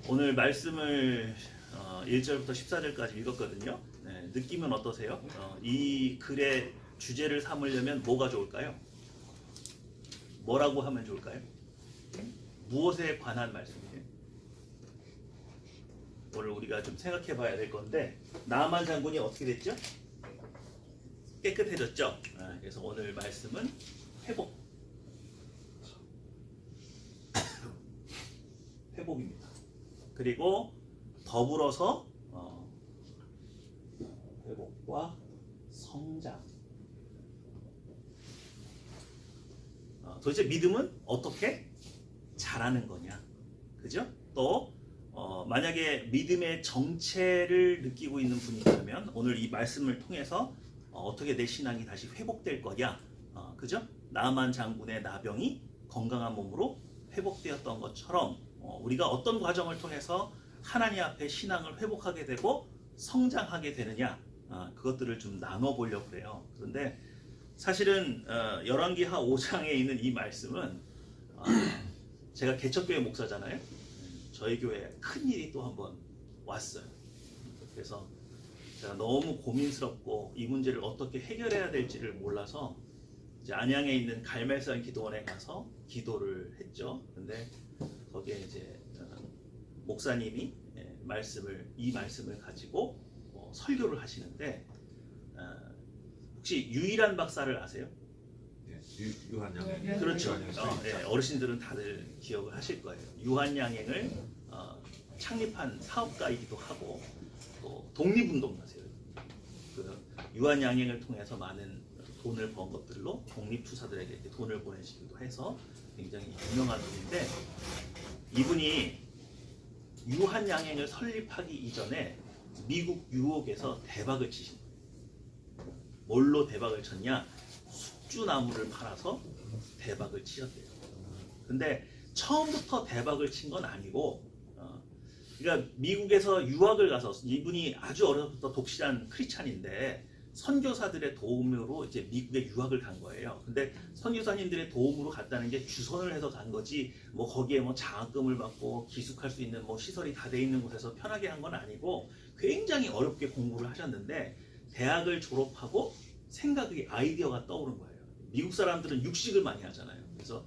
오늘 말씀을 1절부터 14절까지 읽었거든요. 네, 느낌은 어떠세요? 이 글의 주제를 삼으려면 뭐가 좋을까요? 뭐라고 하면 좋을까요? 무엇에 관한 말씀이에요? 오늘 우리가 좀 생각해 봐야 될 건데, 나아만 장군이 어떻게 됐죠? 깨끗해졌죠? 그래서 오늘 말씀은 회복입니다. 그리고 더불어서 회복과 성장. 도대체 믿음은 어떻게 자라는 거냐? 그죠? 또 만약에 믿음의 정체를 느끼고 있는 분이 있다면 오늘 이 말씀을 통해서 어떻게 내 신앙이 다시 회복될 거냐? 그죠? 나아만 장군의 나병이 건강한 몸으로 회복되었던 것처럼 우리가 어떤 과정을 통해서 하나님 앞에 신앙을 회복하게 되고 성장하게 되느냐, 그것들을 좀 나눠보려고 그래요. 그런데 사실은 열왕기하 5장에 있는 이 말씀은 제가 개척교회 목사잖아요. 저희 교회에 큰일이 또 한번 왔어요. 그래서 제가 너무 고민스럽고 이 문제를 어떻게 해결해야 될지를 몰라서 이제 안양에 있는 갈멜산 기도원에 가서 기도를 했죠. 근데 거기에 이제 목사님이 이 말씀을 가지고 설교를 하시는데, 혹시 유일한 박사를 아세요? 네, 유한양행. 그렇죠. 어르신들은 다들 기억을 하실 거예요. 유한양행을 창립한 사업가이기도 하고 또 독립운동가세요. 그 유한양행을 통해서 많은 돈을 번 것들로 독립투사들에게 이렇게 돈을 보내시기도 해서 굉장히 유명한 분인데, 이분이 유한양행을 설립하기 이전에 미국 유혹에서 대박을 치신 거예요. 뭘로 대박을 쳤냐? 숙주나무를 팔아서 대박을 치셨대요. 근데 처음부터 대박을 친 건 아니고, 그러니까 미국에서 유학을 가서, 이분이 아주 어려서부터 독실한 크리스찬인데 선교사들의 도움으로 이제 미국에 유학을 간 거예요. 근데 선교사님들의 도움으로 갔다는 게 주선을 해서 간 거지, 뭐 거기에 뭐 장학금을 받고 기숙할 수 있는 뭐 시설이 다 돼 있는 곳에서 편하게 한 건 아니고 굉장히 어렵게 공부를 하셨는데, 대학을 졸업하고 생각이, 아이디어가 떠오른 거예요. 미국 사람들은 육식을 많이 하잖아요. 그래서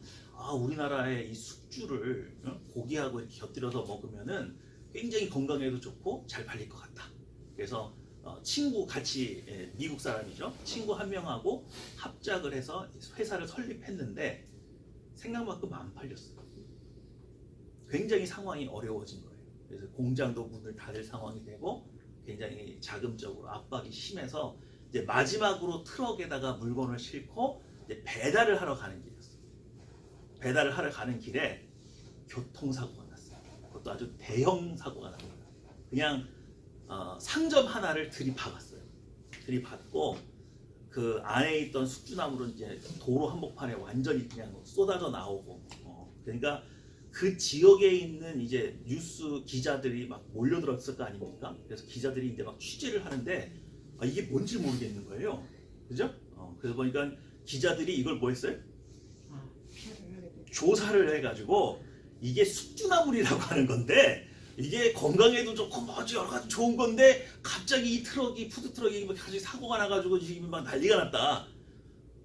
우리나라의 이 숙주를 고기하고 이렇게 곁들여서 먹으면은 굉장히 건강에도 좋고 잘 팔릴 것 같다. 그래서 친구 같이, 미국 사람이죠. 친구 한 명하고 합작을 해서 회사를 설립했는데 생각만큼 안 팔렸어요. 굉장히 상황이 어려워진 거예요. 그래서 공장도 문을 닫을 상황이 되고 굉장히 자금적으로 압박이 심해서 이제 마지막으로 트럭에다가 물건을 싣고 이제 배달을 하러 가는 길이었어요. 배달을 하러 가는 길에 교통사고가 났어요. 그것도 아주 대형 사고가 난 거예요. 그냥 상점 하나를 들이박았어요. 들이박고 그 안에 있던 숙주나무는 이제 도로 한복판에 완전히 그냥 쏟아져 나오고, 그러니까 그 지역에 있는 이제 뉴스 기자들이 막 몰려들었을 거 아닙니까? 그래서 기자들이 이제 막 취재를 하는데 이게 뭔지 모르겠는 거예요. 그죠? 그래서 보니까 기자들이 이걸 뭐 했어요? 조사를 해가지고 이게 숙주나물이라고 하는 건데, 이게 건강에도 좋고 뭐 여러 가지 좋은 건데 갑자기 이 트럭이, 푸드트럭이 갑자기 사고가 나가지고 지금 막 난리가 났다.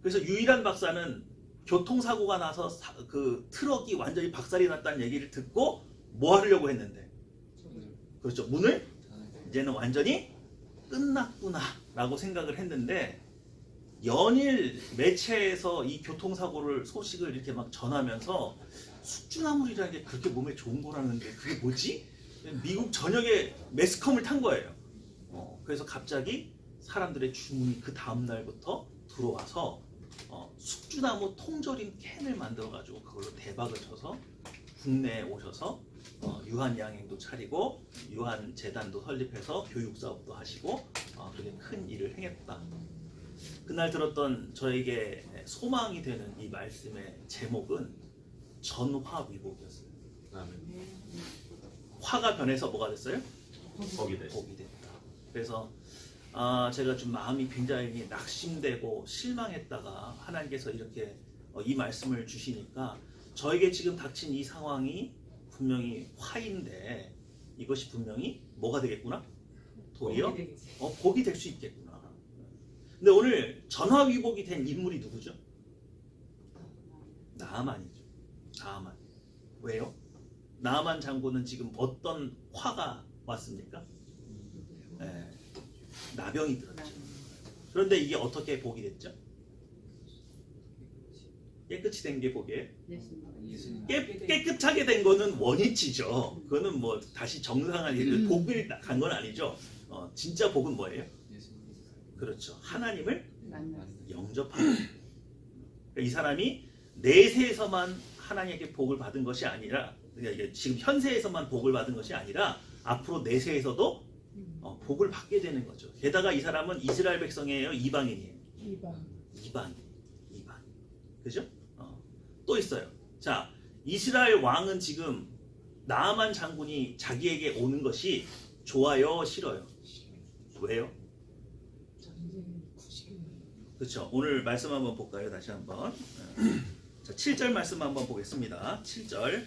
그래서 유일한 박사는 교통사고가 나서 그 트럭이 완전히 박살이 났다는 얘기를 듣고 뭐 하려고 했는데, 그렇죠, 문을 이제는 완전히 끝났구나 라고 생각을 했는데, 연일 매체에서 이 교통사고를 소식을 이렇게 막 전하면서 숙주나물이라는 게 그렇게 몸에 좋은 거라는데 그게 뭐지? 미국 전역에 매스컴을 탄 거예요. 그래서 갑자기 사람들의 주문이 그 다음 날부터 들어와서 숙주나무 통조림 캔을 만들어 가지고 그걸로 대박을 쳐서 국내에 오셔서 유한양행도 차리고 유한재단도 설립해서 교육사업도 하시고 그게 큰 일을 행했다. 그날 들었던 저에게 소망이 되는 이 말씀의 제목은 전화위복이었어요. 화가 변해서 뭐가 됐어요? 복이 됐다. 그래서 제가 좀 마음이 굉장히 낙심되고 실망했다가 하나님께서 이렇게 이 말씀을 주시니까, 저에게 지금 닥친 이 상황이 분명히 화인데 이것이 분명히 뭐가 되겠구나? 도리어 복이 되겠지. 복이 될 수 있겠구나. 근데 오늘 전화위복이 된 인물이 누구죠? 나아만이죠. 나아만. 왜요? 나아만 장군은 지금 어떤 화가 왔습니까? 나병이 들었죠. 그런데 이게 어떻게 복이 됐죠? 깨끗이 된 게 복이에요. 깨끗하게 된 거는 원위치죠. 그거는 뭐 다시 정상한 복을 간 건 아니죠. 진짜 복은 뭐예요? 그렇죠. 하나님을 영접하는. 그러니까 이 사람이 내세에서만 하나님에게 복을 받은 것이 아니라, 그러니까 지금 현세에서만 복을 받은 것이 아니라 앞으로 내세에서도 복을 받게 되는 거죠. 게다가 이 사람은 이스라엘 백성이에요, 이방인이에요? 이방. 그죠? 또 있어요. 자, 이스라엘 왕은 지금 나아만 장군이 자기에게 오는 것이 좋아요, 싫어요? 왜요? 그렇죠. 오늘 말씀 한번 볼까요? 다시 한번. 자, 7절 말씀 한번 보겠습니다. 7절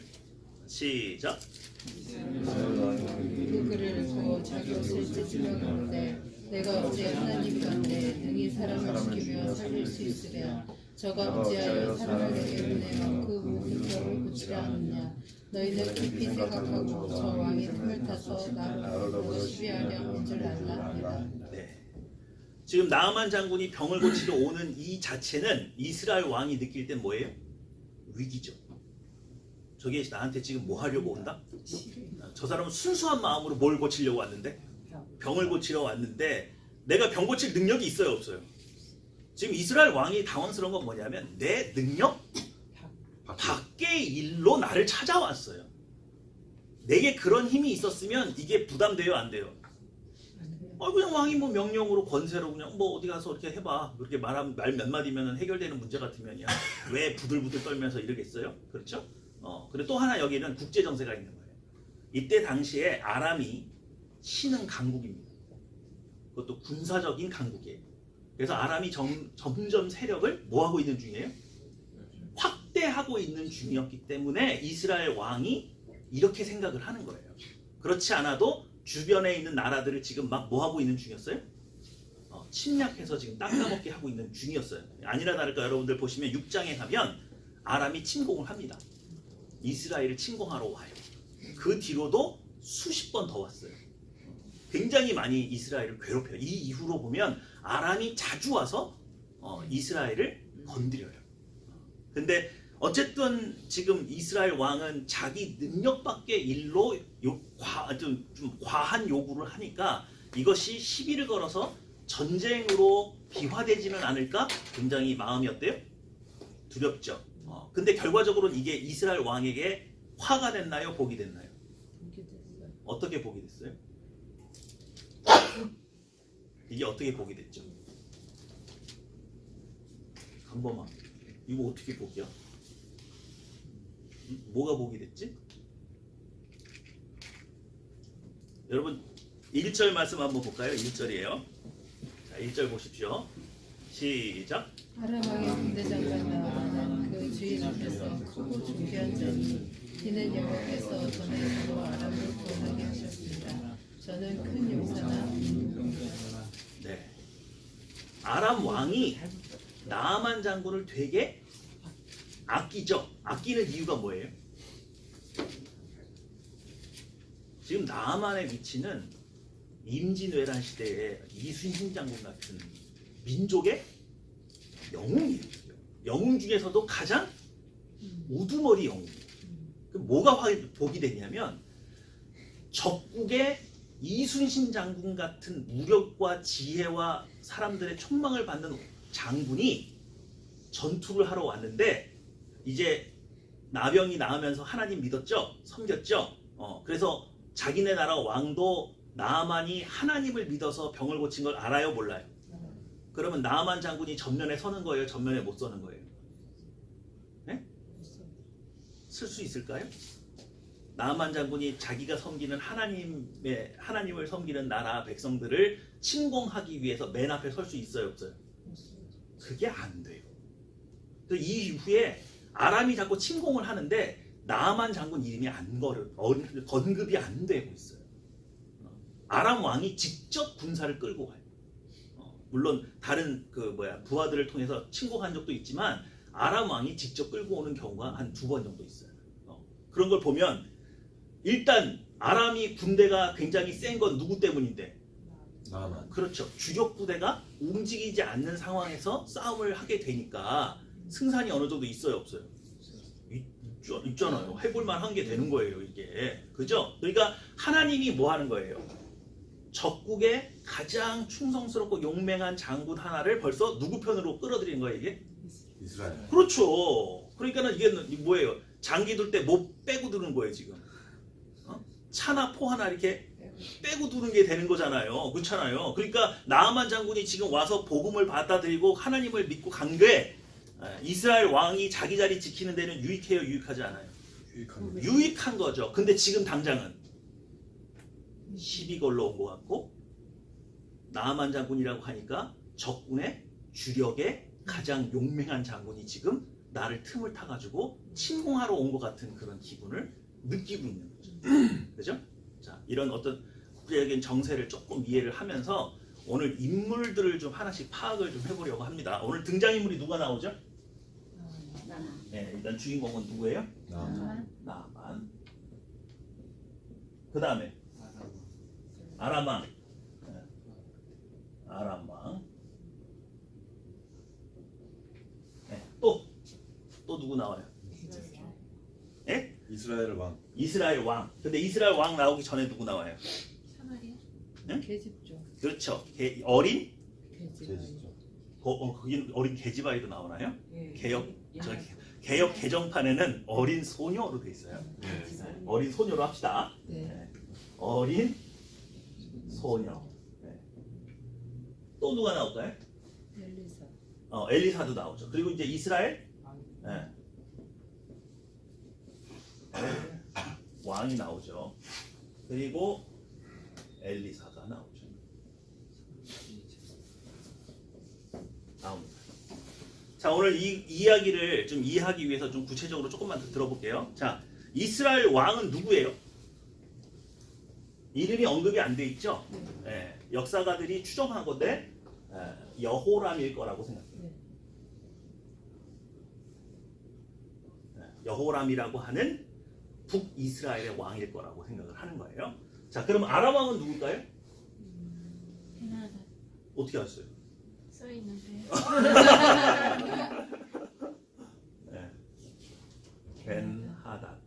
시작. 그 글을 보고 자기 옷을 찢으며 가로되 내가 어찌 하나님 가운데 능히 사람을 죽이며 살릴 수 있으랴. 저가 어찌하여 사람을 내게 보내어 그 모든 뼈를 고치려 하느냐. 너희는 깊이 생각하고 저 왕이 틈을 타서 나를 보고 시비하려 한 줄 알라 하니라. 네. 지금 나아만 장군이 병을 고치러 오는 이 자체는 이스라엘 왕이 느낄 땐 뭐예요? 위기죠. 저게 나한테 지금 뭐 하려고 온다? 저 사람은 순수한 마음으로 뭘 고치려고 왔는데? 병을 고치러 왔는데 내가 병 고칠 능력이 있어요, 없어요? 지금 이스라엘 왕이 당황스러운 건 뭐냐면 내 능력 밖의 일로 나를 찾아왔어요. 내게 그런 힘이 있었으면 이게 부담돼요, 안 돼요? 그냥 왕이 뭐 명령으로 권세로 그냥 뭐 어디 가서 이렇게 해봐. 그렇게 말 몇 마디면 해결되는 문제 같으면야 왜 부들부들 떨면서 이러겠어요? 그렇죠? 그리고 또 하나 여기는 국제 정세가 있는 거예요. 이때 당시에 아람이 신흥 강국입니다. 그것도 군사적인 강국이에요. 그래서 아람이 점점 세력을 뭐 하고 있는 중이에요? 확대하고 있는 중이었기 때문에 이스라엘 왕이 이렇게 생각을 하는 거예요. 그렇지 않아도 주변에 있는 나라들을 지금 막 뭐 하고 있는 중이었어요? 침략해서 지금 닦아먹게 하고 있는 중이었어요. 아니나 다를까 여러분들 보시면 6장에 가면 아람이 침공을 합니다. 이스라엘을 침공하러 와요. 그 뒤로도 수십 번 더 왔어요. 굉장히 많이 이스라엘을 괴롭혀요. 이 이후로 보면 아람이 자주 와서 이스라엘을 건드려요. 근데 어쨌든 지금 이스라엘 왕은 자기 능력 밖의 일로 좀 과한 요구를 하니까 이것이 시비를 걸어서 전쟁으로 비화되지는 않을까 굉장히 마음이 어때요? 두렵죠. 근데 결과적으로는 이게 이스라엘 왕에게 화가 됐나요? 복이 됐나요? 어떻게 복이 됐어요? 이게 어떻게 복이 됐죠? 강범아, 이거 어떻게 복이야? 뭐가 복이 됐지? 여러분 1절 말씀 한번 볼까요? 1절이에요. 자, 1절 보십시오. 시작. 아람 왕의 군대장관 나아만은 그 주인 앞에서 크고 존귀한 자니 이는 여호와께서 전에 주로 아람을 구원하게 하셨습니다. 저는 큰 용사나 네. 아람 왕이 나아만 장군을 되게 아끼죠. 아끼는 이유가 뭐예요? 지금 나아만의 위치는 임진왜란 시대에 이순신 장군 같은 민족의 영웅이에요. 영웅 중에서도 가장 우두머리 영웅이에요. 뭐가 복이 되냐면 적국의 이순신 장군 같은 무력과 지혜와 사람들의 촉망을 받는 장군이 전투를 하러 왔는데 이제 나병이 나으면서 하나님 믿었죠? 섬겼죠? 그래서 자기네 나라 왕도 나아만이 하나님을 믿어서 병을 고친 걸 알아요? 몰라요? 그러면 나아만 장군이 전면에 서는 거예요? 전면에 못 서는 거예요? 네? 쓸 수 있을까요? 나아만 장군이 자기가 섬기는 하나님을 섬기는 나라 백성들을 침공하기 위해서 맨 앞에 설 수 있어요? 없어요? 그게 안 돼요. 이 이후에 아람이 자꾸 침공을 하는데 나아만 장군 이름이 건급이 안 되고 있어요. 아람 왕이 직접 군사를 끌고 가요. 물론 다른 부하들을 통해서 침공한 적도 있지만 아람 왕이 직접 끌고 오는 경우가 한 2번 정도 있어요. 그런 걸 보면 일단 아람이 군대가 굉장히 센 건 누구 때문인데? 나만. 그렇죠. 주력 부대가 움직이지 않는 상황에서 싸움을 하게 되니까 승산이 어느 정도 있어요, 없어요? 있잖아요. 해볼만 한 게 되는 거예요, 이게. 그죠? 그러니까 하나님이 뭐 하는 거예요? 적국의 가장 충성스럽고 용맹한 장군 하나를 벌써 누구 편으로 끌어들이는 거예요, 이게? 이스라엘. 그렇죠. 그러니까는 이게 뭐예요? 장기 둘 때 뭐 빼고 두는 거예요, 지금? 차나 포 하나 이렇게 빼고 두는 게 되는 거잖아요. 그렇잖아요. 그러니까 나아만 장군이 지금 와서 복음을 받아들이고 하나님을 믿고 간게 이스라엘 왕이 자기 자리 지키는 데는 유익해요, 유익하지 않아요? 유익한 거죠. 근데 지금 당장은 시비 걸러 온 것 같고 나아만 장군이라고 하니까 적군의 주력의 가장 용맹한 장군이 지금 나를 틈을 타가지고 침공하러 온 것 같은 그런 기분을 느끼고 있는 거죠. 그죠? 자, 이런 어떤 국제적인 정세를 조금 이해를 하면서 오늘 인물들을 좀 하나씩 파악을 좀 해보려고 합니다. 오늘 등장인물이 누가 나오죠? 네, 일단 주인공은 누구예요? 나아만. 그 다음에 아람왕. 아람왕. 네, 또 누구 나와요? 예? 이스라엘 왕. 이스라엘 왕. 근데 이스라엘 왕 나오기 전에 누구 나와요? 사마리아? 응? 계집죠. 그렇죠. 어린? 제지죠. 거긴 어린 계집아이도 나오나요? 예. 개혁 개정판에는 어린 소녀로 돼 있어요. 네. 어린 소녀로 합시다. 네. 어린 소녀. 네. 또 누가 나올까요? 엘리사. 엘리사도 나오죠. 그리고 이제 이스라엘 왕이 나오죠. 그리고 엘리사가 나오죠. 나옵니다. 자, 오늘 이 이야기를 좀 이해하기 위해서 좀 구체적으로 조금만 더 들어볼게요. 자, 이스라엘 왕은 누구예요? 이름이 언급이 안 돼 있죠? 네, 역사가들이 추정한 건데 여호람일 거라고 생각해요. 여호람이라고 하는 북이스라엘의 왕일 거라고 생각을 하는 거예요. 자, 그럼 아람 왕은 누굴까요? 베나다 어떻게 아셨어요? 써 있는데. 네. 벤하닷.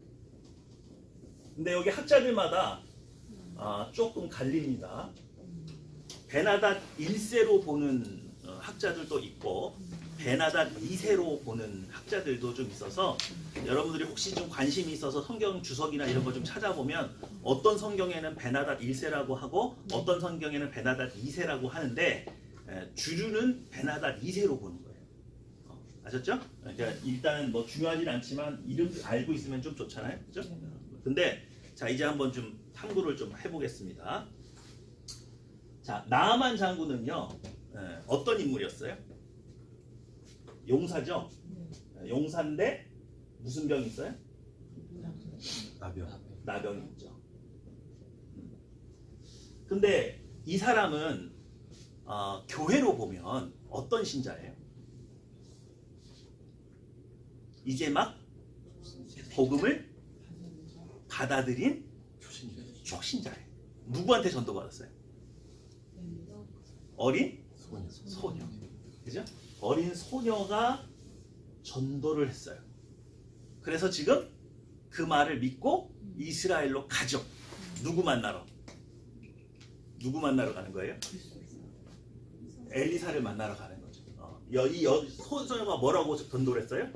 근데 여기 학자들마다 조금 갈립니다. 벤하닷 1세로 보는 학자들도 있고 벤하닷 2세로 보는 학자들도 좀 있어서 여러분들이 혹시 좀 관심이 있어서 성경 주석이나 이런 거 좀 찾아보면 어떤 성경에는 벤하닷 1세라고 하고 어떤 성경에는 벤하닷 2세라고 하는데 주류는 벤하닷 2세로 보는 거예요. 아셨죠? 그러니까 일단은 뭐 중요하진 않지만 이름 알고 있으면 좀 좋잖아요. 그죠? 근데 자, 이제 한번 좀 탐구를 좀 해보겠습니다. 자, 나아만 장군은요 어떤 인물이었어요? 용사죠? 용사인데 무슨 병이 있어요? 나병이 있죠. 근데 이 사람은 교회로 보면 어떤 신자예요? 이제 막 복음을 받아들인 초신자예요. 누구한테 전도받았어요? 어린 소녀. 그죠? 어린 소녀가 전도를 했어요. 그래서 지금 그 말을 믿고 이스라엘로 가죠. 누구 만나러? 누구 만나러 가는 거예요? 엘리사를 만나러 가는 거죠. 이 소녀가 뭐라고 전도를 했어요?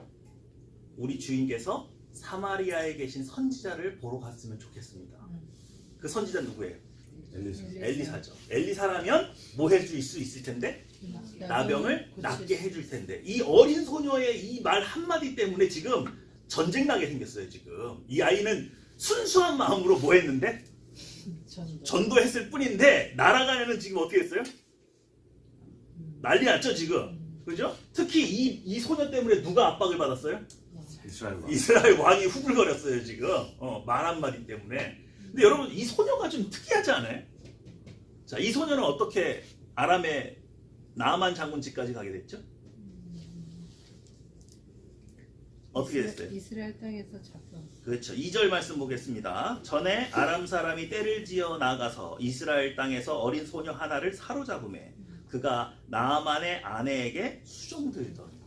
우리 주인께서 사마리아에 계신 선지자를 보러 갔으면 좋겠습니다. 그 선지자 누구예요? 엘리사죠. 엘리사라면 뭐 해줄 수 있을 텐데? 나병을 낫게 해줄 텐데. 이 어린 소녀의 이 말 한마디 때문에 지금 전쟁 나게 생겼어요. 지금 이 아이는 순수한 마음으로 뭐 했는데? 전도했을 뿐인데 나라가 애는 지금 어떻게 했어요? 난리 났죠 지금. 그죠? 특히 이 소녀 때문에 누가 압박을 받았어요? 이스라엘 왕이 후불거렸어요 지금. 말 한마디 때문에. 근데 여러분 이 소녀가 좀 특이하지 않아요? 자, 이 소녀는 어떻게 아람의 나아만 장군 집까지 가게 됐죠? 어떻게 됐어요? 이스라엘 땅에서 잡혀. 그렇죠. 2절 말씀 보겠습니다. 전에 아람 사람이 떼를 지어 나가서 이스라엘 땅에서 어린 소녀 하나를 사로잡음에 그가 나아만의 아내에게 수종들더니.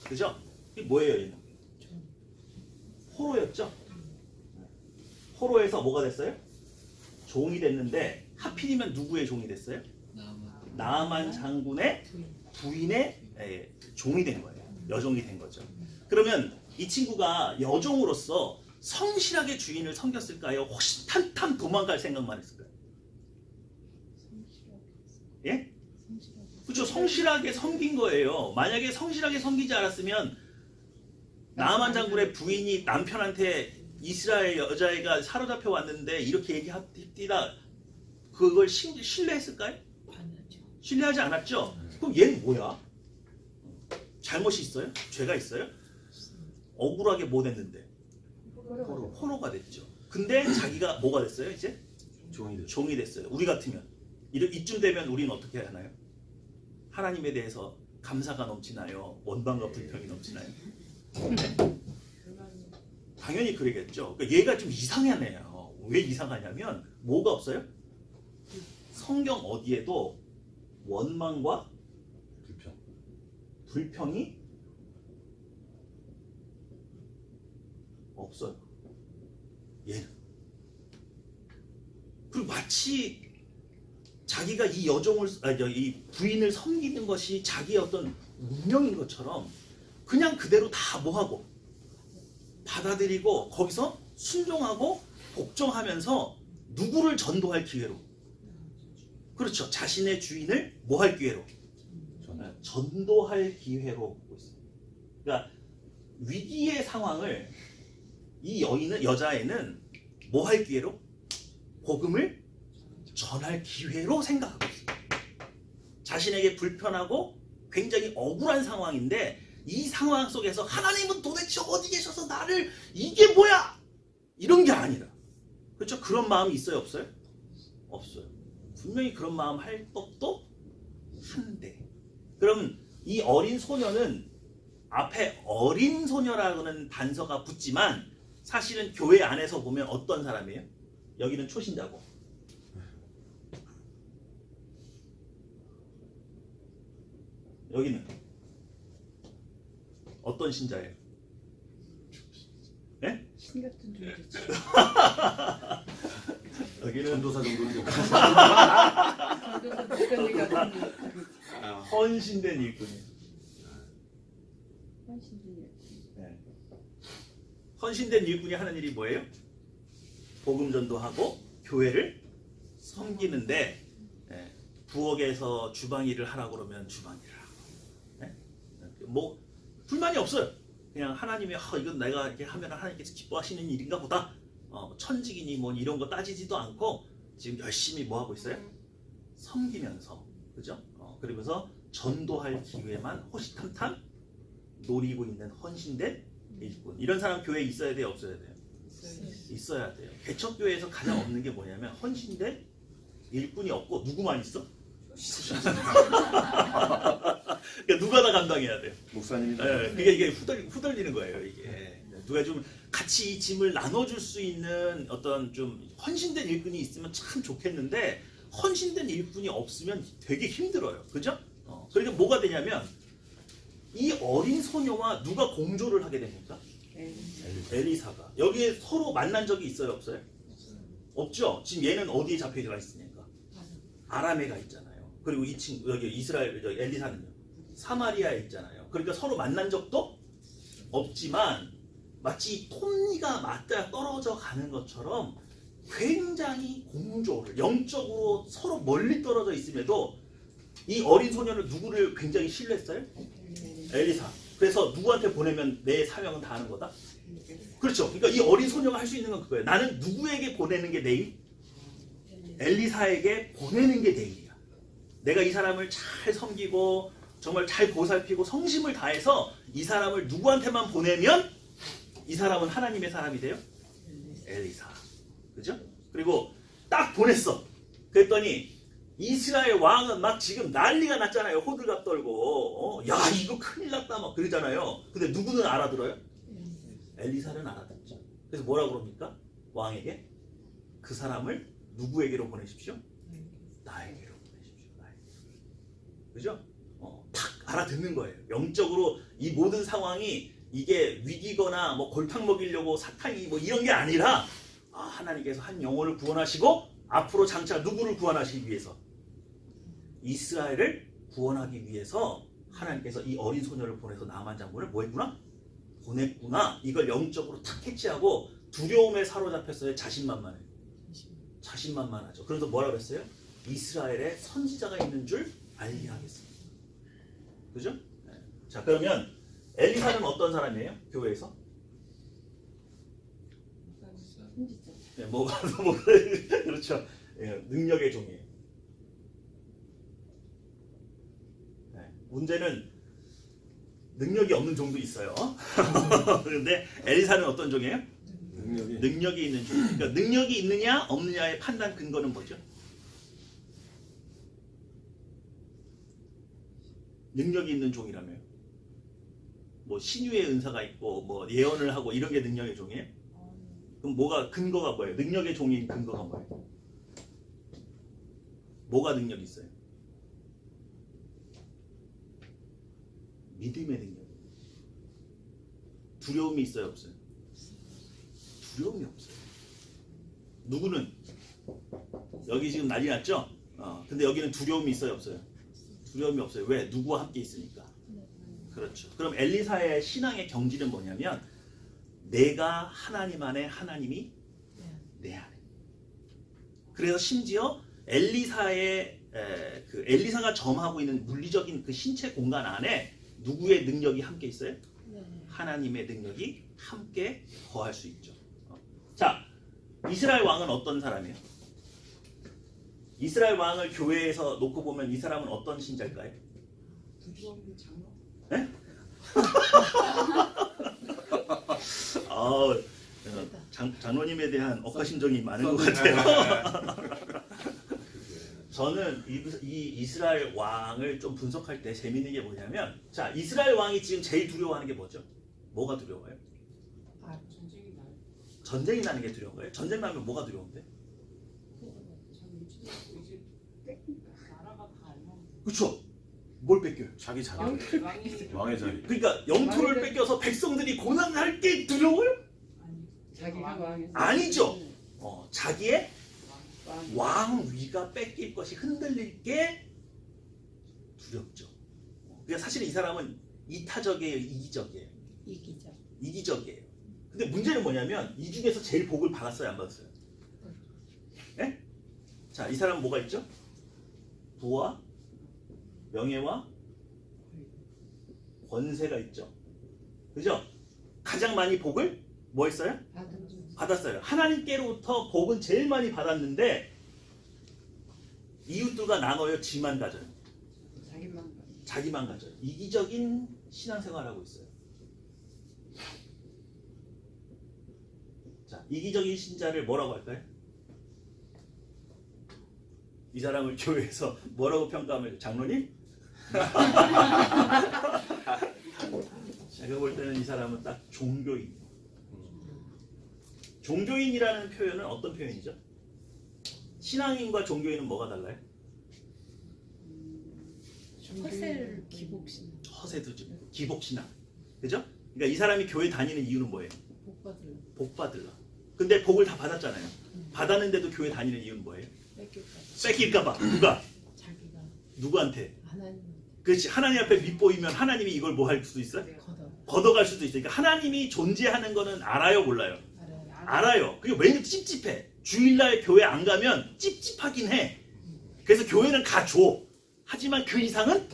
그죠? 이게 뭐예요? 얘는? 포로였죠? 포로에서 뭐가 됐어요? 종이 됐는데 하필이면 누구의 종이 됐어요? 나아만 장군의 부인의 종이 된 거예요. 여종이 된 거죠. 그러면 이 친구가 여종으로서 성실하게 주인을 섬겼을까요? 호시탐탐 도망갈 생각만 했을까요? 예? 그렇죠. 성실하게 섬긴 거예요. 만약에 성실하게 섬기지 않았으면 나아만 장군의 부인이 남편한테 이스라엘 여자애가 사로잡혀 왔는데 이렇게 얘기합디다 그걸 신뢰했을까요? 신뢰하지 않았죠. 그럼 얘는 뭐야? 잘못이 있어요? 죄가 있어요? 억울하게 못 했는데 포로가 됐죠. 근데 자기가 뭐가 됐어요? 이제 종이 됐어요. 우리 같으면 이쯤 되면 우리는 어떻게 하나요? 하나님에 대해서 감사가 넘치나요? 원망과 불평이 넘치나요? 당연히 그러겠죠. 그러니까 얘가 좀 이상한 애예요. 왜 이상하냐면 뭐가 없어요? 성경 어디에도 원망과 불평이 없어요. 얘는. 그리고 마치 자기가 이 여종을, 이 부인을 섬기는 것이 자기의 어떤 운명인 것처럼 그냥 그대로 다 뭐하고 받아들이고 거기서 순종하고 복종하면서 누구를 전도할 기회로, 그렇죠, 자신의 주인을 뭐할 기회로, 전도할 기회로 보고 있어요. 그러니까 위기의 상황을 이 여자애는 뭐할 기회로? 복음을 전할 기회로 생각하고 있어요. 자신에게 불편하고 굉장히 억울한 상황인데 이 상황 속에서 하나님은 도대체 어디 계셔서 나를, 이게 뭐야? 이런 게 아니라, 그렇죠? 그런 마음이 있어요, 없어요? 없어요. 분명히 그런 마음 할 법도 한데, 그럼 이 어린 소녀는 앞에 어린 소녀라는 단서가 붙지만 사실은 교회 안에서 보면 어떤 사람이에요? 여기는 초신자고, 여기는 어떤 신자예요? 네? 신 같은 존재지. 여기는 전도사 정도는 되고. 헌신된 일꾼이. 네. 헌신된 일꾼이 하는 일이 뭐예요? 복음 전도하고 교회를 섬기는데, 네, 부엌에서 주방 일을 하라고 그러면 주방 일을 하고, 네? 뭐 불만이 없어요. 그냥 하나님이 이건 내가 이렇게 하면 하나님께서 기뻐하시는 일인가 보다. 천직이니 뭐 이런 거 따지지도 않고 지금 열심히 뭐 하고 있어요? 섬기면서, 그죠? 그러면서 전도할 기회만 호시탐탐 노리고 있는 헌신된 일꾼. 이런 사람 교회에 있어야 돼요, 없어야 돼요? 있어야 돼요. 개척교회에서 가장 없는 게 뭐냐면 헌신된 일꾼이 없고 누구만 있어? 그러니까 누가 다 감당해야 돼요. 목사님이다. 네, 그게 이게 후덜리는 거예요. 이게 누가 좀 같이 이 짐을 나눠줄 수 있는 어떤 좀 헌신된 일꾼이 있으면 참 좋겠는데 헌신된 일꾼이 없으면 되게 힘들어요. 그죠? 그러니까 뭐가 되냐면 이 어린 소녀와 누가 공조를 하게 됩니까? 엘리사가. 여기에 서로 만난 적이 있어요, 없어요? 없죠. 지금 얘는 어디에 잡혀가 있으니까? 아람에 가 있잖아요. 그리고 이 친구 여기 이스라엘 엘리사는요, 사마리아에 있잖아요. 그러니까 서로 만난 적도 없지만 마치 톱니가 맞닿아 떨어져 가는 것처럼 굉장히 공조를, 영적으로 서로 멀리 떨어져 있음에도 이 어린 소녀는 누구를 굉장히 신뢰했어요? 엘리사. 그래서 누구한테 보내면 내 사명은 다 하는 거다? 그렇죠. 그러니까 이 어린 소녀가 할 수 있는 건 그거예요. 나는 누구에게 보내는 게 내 일? 엘리사에게 보내는 게 내 일이야. 내가 이 사람을 잘 섬기고 정말 잘 보살피고 성심을 다해서 이 사람을 누구한테만 보내면 이 사람은 하나님의 사람이 돼요? 엘리사. 그죠? 그리고 딱 보냈어. 그랬더니 이스라엘 왕은 막 지금 난리가 났잖아요. 호들갑 떨고 야 이거 큰일 났다 막 그러잖아요. 근데 누구는 알아들어요? 엘리사는 알아듣죠. 그래서 뭐라고 그럽니까? 왕에게 그 사람을 누구에게로 보내십시오? 나에게로 보내십시오. 나에게로. 그죠? 탁 알아듣는 거예요. 영적으로 이 모든 상황이 이게 위기거나 뭐 골탕 먹이려고 사탄이 뭐 이런 게 아니라 하나님께서 한 영혼을 구원하시고 앞으로 장차 누구를 구원하시기 위해서? 이스라엘을 구원하기 위해서 하나님께서 이 어린 소녀를 보내서 나만 장군을 뭐 했구나? 보냈구나. 이걸 영적으로 탁 캐치하고 두려움에 사로잡혔어요. 자신만만해요. 자신만만하죠. 그래서 뭐라 그랬어요? 이스라엘에 선지자가 있는 줄 알게 하겠습니다. 그죠? 네. 자, 그러면 엘리사는 어떤 사람이에요? 교회에서? 네, 그렇죠. 네, 능력의 종이에요. 네, 문제는 능력이 없는 종도 있어요. 그런데 엘리사는 어떤 종이에요? 능력이 있는 종. 그러니까 능력이 있느냐 없느냐의 판단 근거는 뭐죠? 능력이 있는 종이라며요. 뭐 신유의 은사가 있고 뭐 예언을 하고 이런 게 능력의 종이에요? 그럼 뭐가 근거가 뭐예요? 능력의 종인 근거가 뭐예요? 뭐가 능력이 있어요? 믿음의 능력. 두려움이 있어요, 없어요? 두려움이 없어요. 누구는 여기 지금 난리 났죠? 근데 여기는 두려움이 있어요, 없어요? 두려움이 없어요. 왜? 누구와 함께 있으니까. 그렇죠. 그럼 엘리사의 신앙의 경지는 뭐냐면 내가 하나님 안에, 하나님이 내 안에. 그래서 심지어 엘리사의 그 엘리사가 점하고 있는 물리적인 그 신체 공간 안에 누구의 능력이 함께 있어요? 하나님의 능력이 함께 거할 수 있죠. 자, 이스라엘 왕은 어떤 사람이에요? 이스라엘 왕을 교회에서 놓고 보면 이 사람은 어떤 신자일까요? 네? 장로님에 대한 억하심정이 많은 것 같아요. 저는 이 이스라엘 왕을 좀 분석할 때 재밌는 게 뭐냐면, 자, 이스라엘 왕이 지금 제일 두려워하는 게 뭐죠? 뭐가 두려워요? 전쟁이 나는 게 두려운 거예요? 전쟁 나면 뭐가 두려운데? 그렇죠. 뭘 뺏겨요? 자기 자리. 왕의 자리. 그러니까 영토를 뺏겨서 백성들이 고난할 게 두려워요? 자기가 왕이 아니죠. 자기의 왕위가 뺏길 것이 흔들릴 게 두렵죠. 그러니까 사실 이 사람은 이타적이에요, 이기적이에요? 이기적이에요. 근데 문제는 뭐냐면 이 중에서 제일 복을 받았어요, 안 받았어요? 네? 자, 이 사람은 뭐가 있죠? 부와 명예와 권세가 있죠. 그죠? 가장 많이 복을 뭐 했어요? 받았어요. 하나님께로부터 복은 제일 많이 받았는데 이웃들과 나눠요? 지만 가져요? 자기만 가져요. 이기적인 신앙생활을 하고 있어요. 자, 이기적인 신자를 뭐라고 할까요? 이 사람을 교회에서 뭐라고 평가하면 장로님? 제가 볼 때는 이 사람은 딱 종교인. 종교인이라는 표현은 어떤 표현이죠? 신앙인과 종교인은 뭐가 달라요? 허세를 기복신. 허세도 좀 기복신앙. 그죠? 그러니까 이 사람이 교회 다니는 이유는 뭐예요? 복 받으려. 근데 복을 다 받았잖아요. 받았는데도 교회 다니는 이유는 뭐예요? 뺏길까봐. 누가? 자기가. 누구한테? 하나님. 그렇지. 하나님 앞에 밑보이면 하나님이 이걸 뭐 할 수도 있어요? 걷어갈 수도 있어요. 그러니까 하나님이 존재하는 거는 알아요, 몰라요? 알아요. 그게 왜 찝찝해? 주일날 교회 안 가면 찝찝하긴 해. 그래서 교회는 가줘. 하지만 그 이상은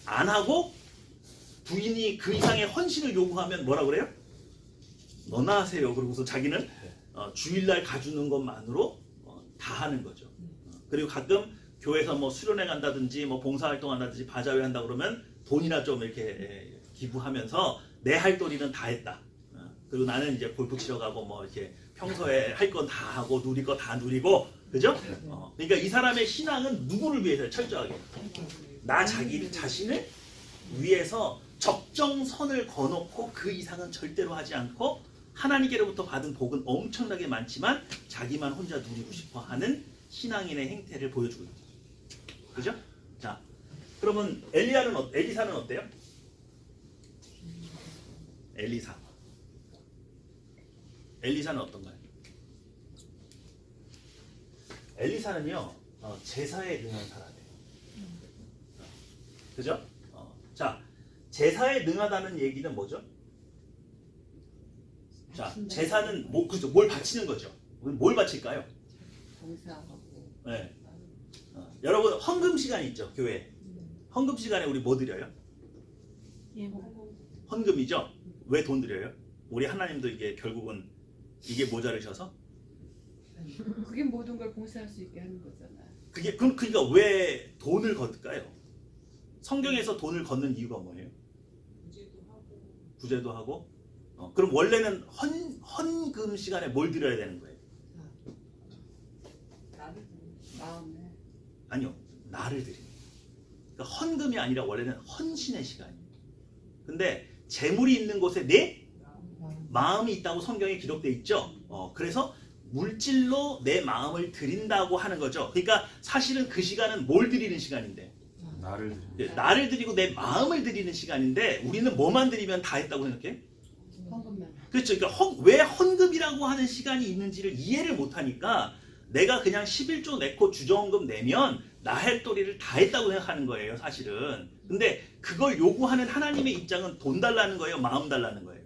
안 하고 부인이 그 이상의 헌신을 요구하면 뭐라 그래요? 너나 하세요. 그러고서 자기는 주일날 가주는 것만으로 다 하는 거죠. 그리고 가끔 교회에서 뭐 수련회 간다든지 뭐 봉사활동 한다든지 바자회 한다 그러면 돈이나 좀 이렇게 기부하면서 내 할 도리는 다 했다. 그리고 나는 이제 골프 치러 가고 뭐 이렇게 평소에 할 건 다 하고 누릴 거 다 누리고 그죠? 그러니까 이 사람의 신앙은 누구를 위해서 철저하게 나 자기 자신을 위해서 적정선을 거놓고 그 이상은 절대로 하지 않고 하나님께로부터 받은 복은 엄청나게 많지만 자기만 혼자 누리고 싶어 하는 신앙인의 행태를 보여주고 있죠. 그죠? 자, 그러면 엘리사는 어때요? 엘리사는 어떤가요? 엘리사는요 제사에 능한 사람이에요. 그죠? 자, 제사에 능하다는 얘기는 뭐죠? 자, 제사는 그죠? 뭘 바치는 거죠? 뭘 바칠까요? 봉사하고. 네. 여러분 헌금 시간 있죠? 교회. 헌금 시간에 우리 뭐 드려요? 예고. 헌금이죠? 왜 돈 드려요? 우리 하나님도 이게 결국은 이게 모자르셔서 그게 모든 걸 봉사할 수 있게 하는 거잖아. 그러니까 왜 돈을 걷을까요? 성경에서 돈을 걷는 이유가 뭐예요? 구제도 하고. 그럼 원래는 헌금 시간에 뭘 드려야 되는 거예요? 마음에. 아니요, 나를 드리는 거예요. 그러니까 헌금이 아니라 원래는 헌신의 시간이에요. 근데 재물이 있는 곳에 내 마음이 있다고 성경에 기록되어 있죠. 그래서 물질로 내 마음을 드린다고 하는 거죠. 그러니까 사실은 그 시간은 뭘 드리는 시간인데? 나를 드리고 내 마음을 드리는 시간인데 우리는 뭐만 드리면 다 했다고 생각해? 헌금만. 그렇죠. 그러니까 왜 헌금이라고 하는 시간이 있는지를 이해를 못하니까 내가 그냥 11조 내고 주정금 내면 나 할 도리를 다 했다고 생각하는 거예요, 사실은. 근데 그걸 요구하는 하나님의 입장은 돈 달라는 거예요, 마음 달라는 거예요?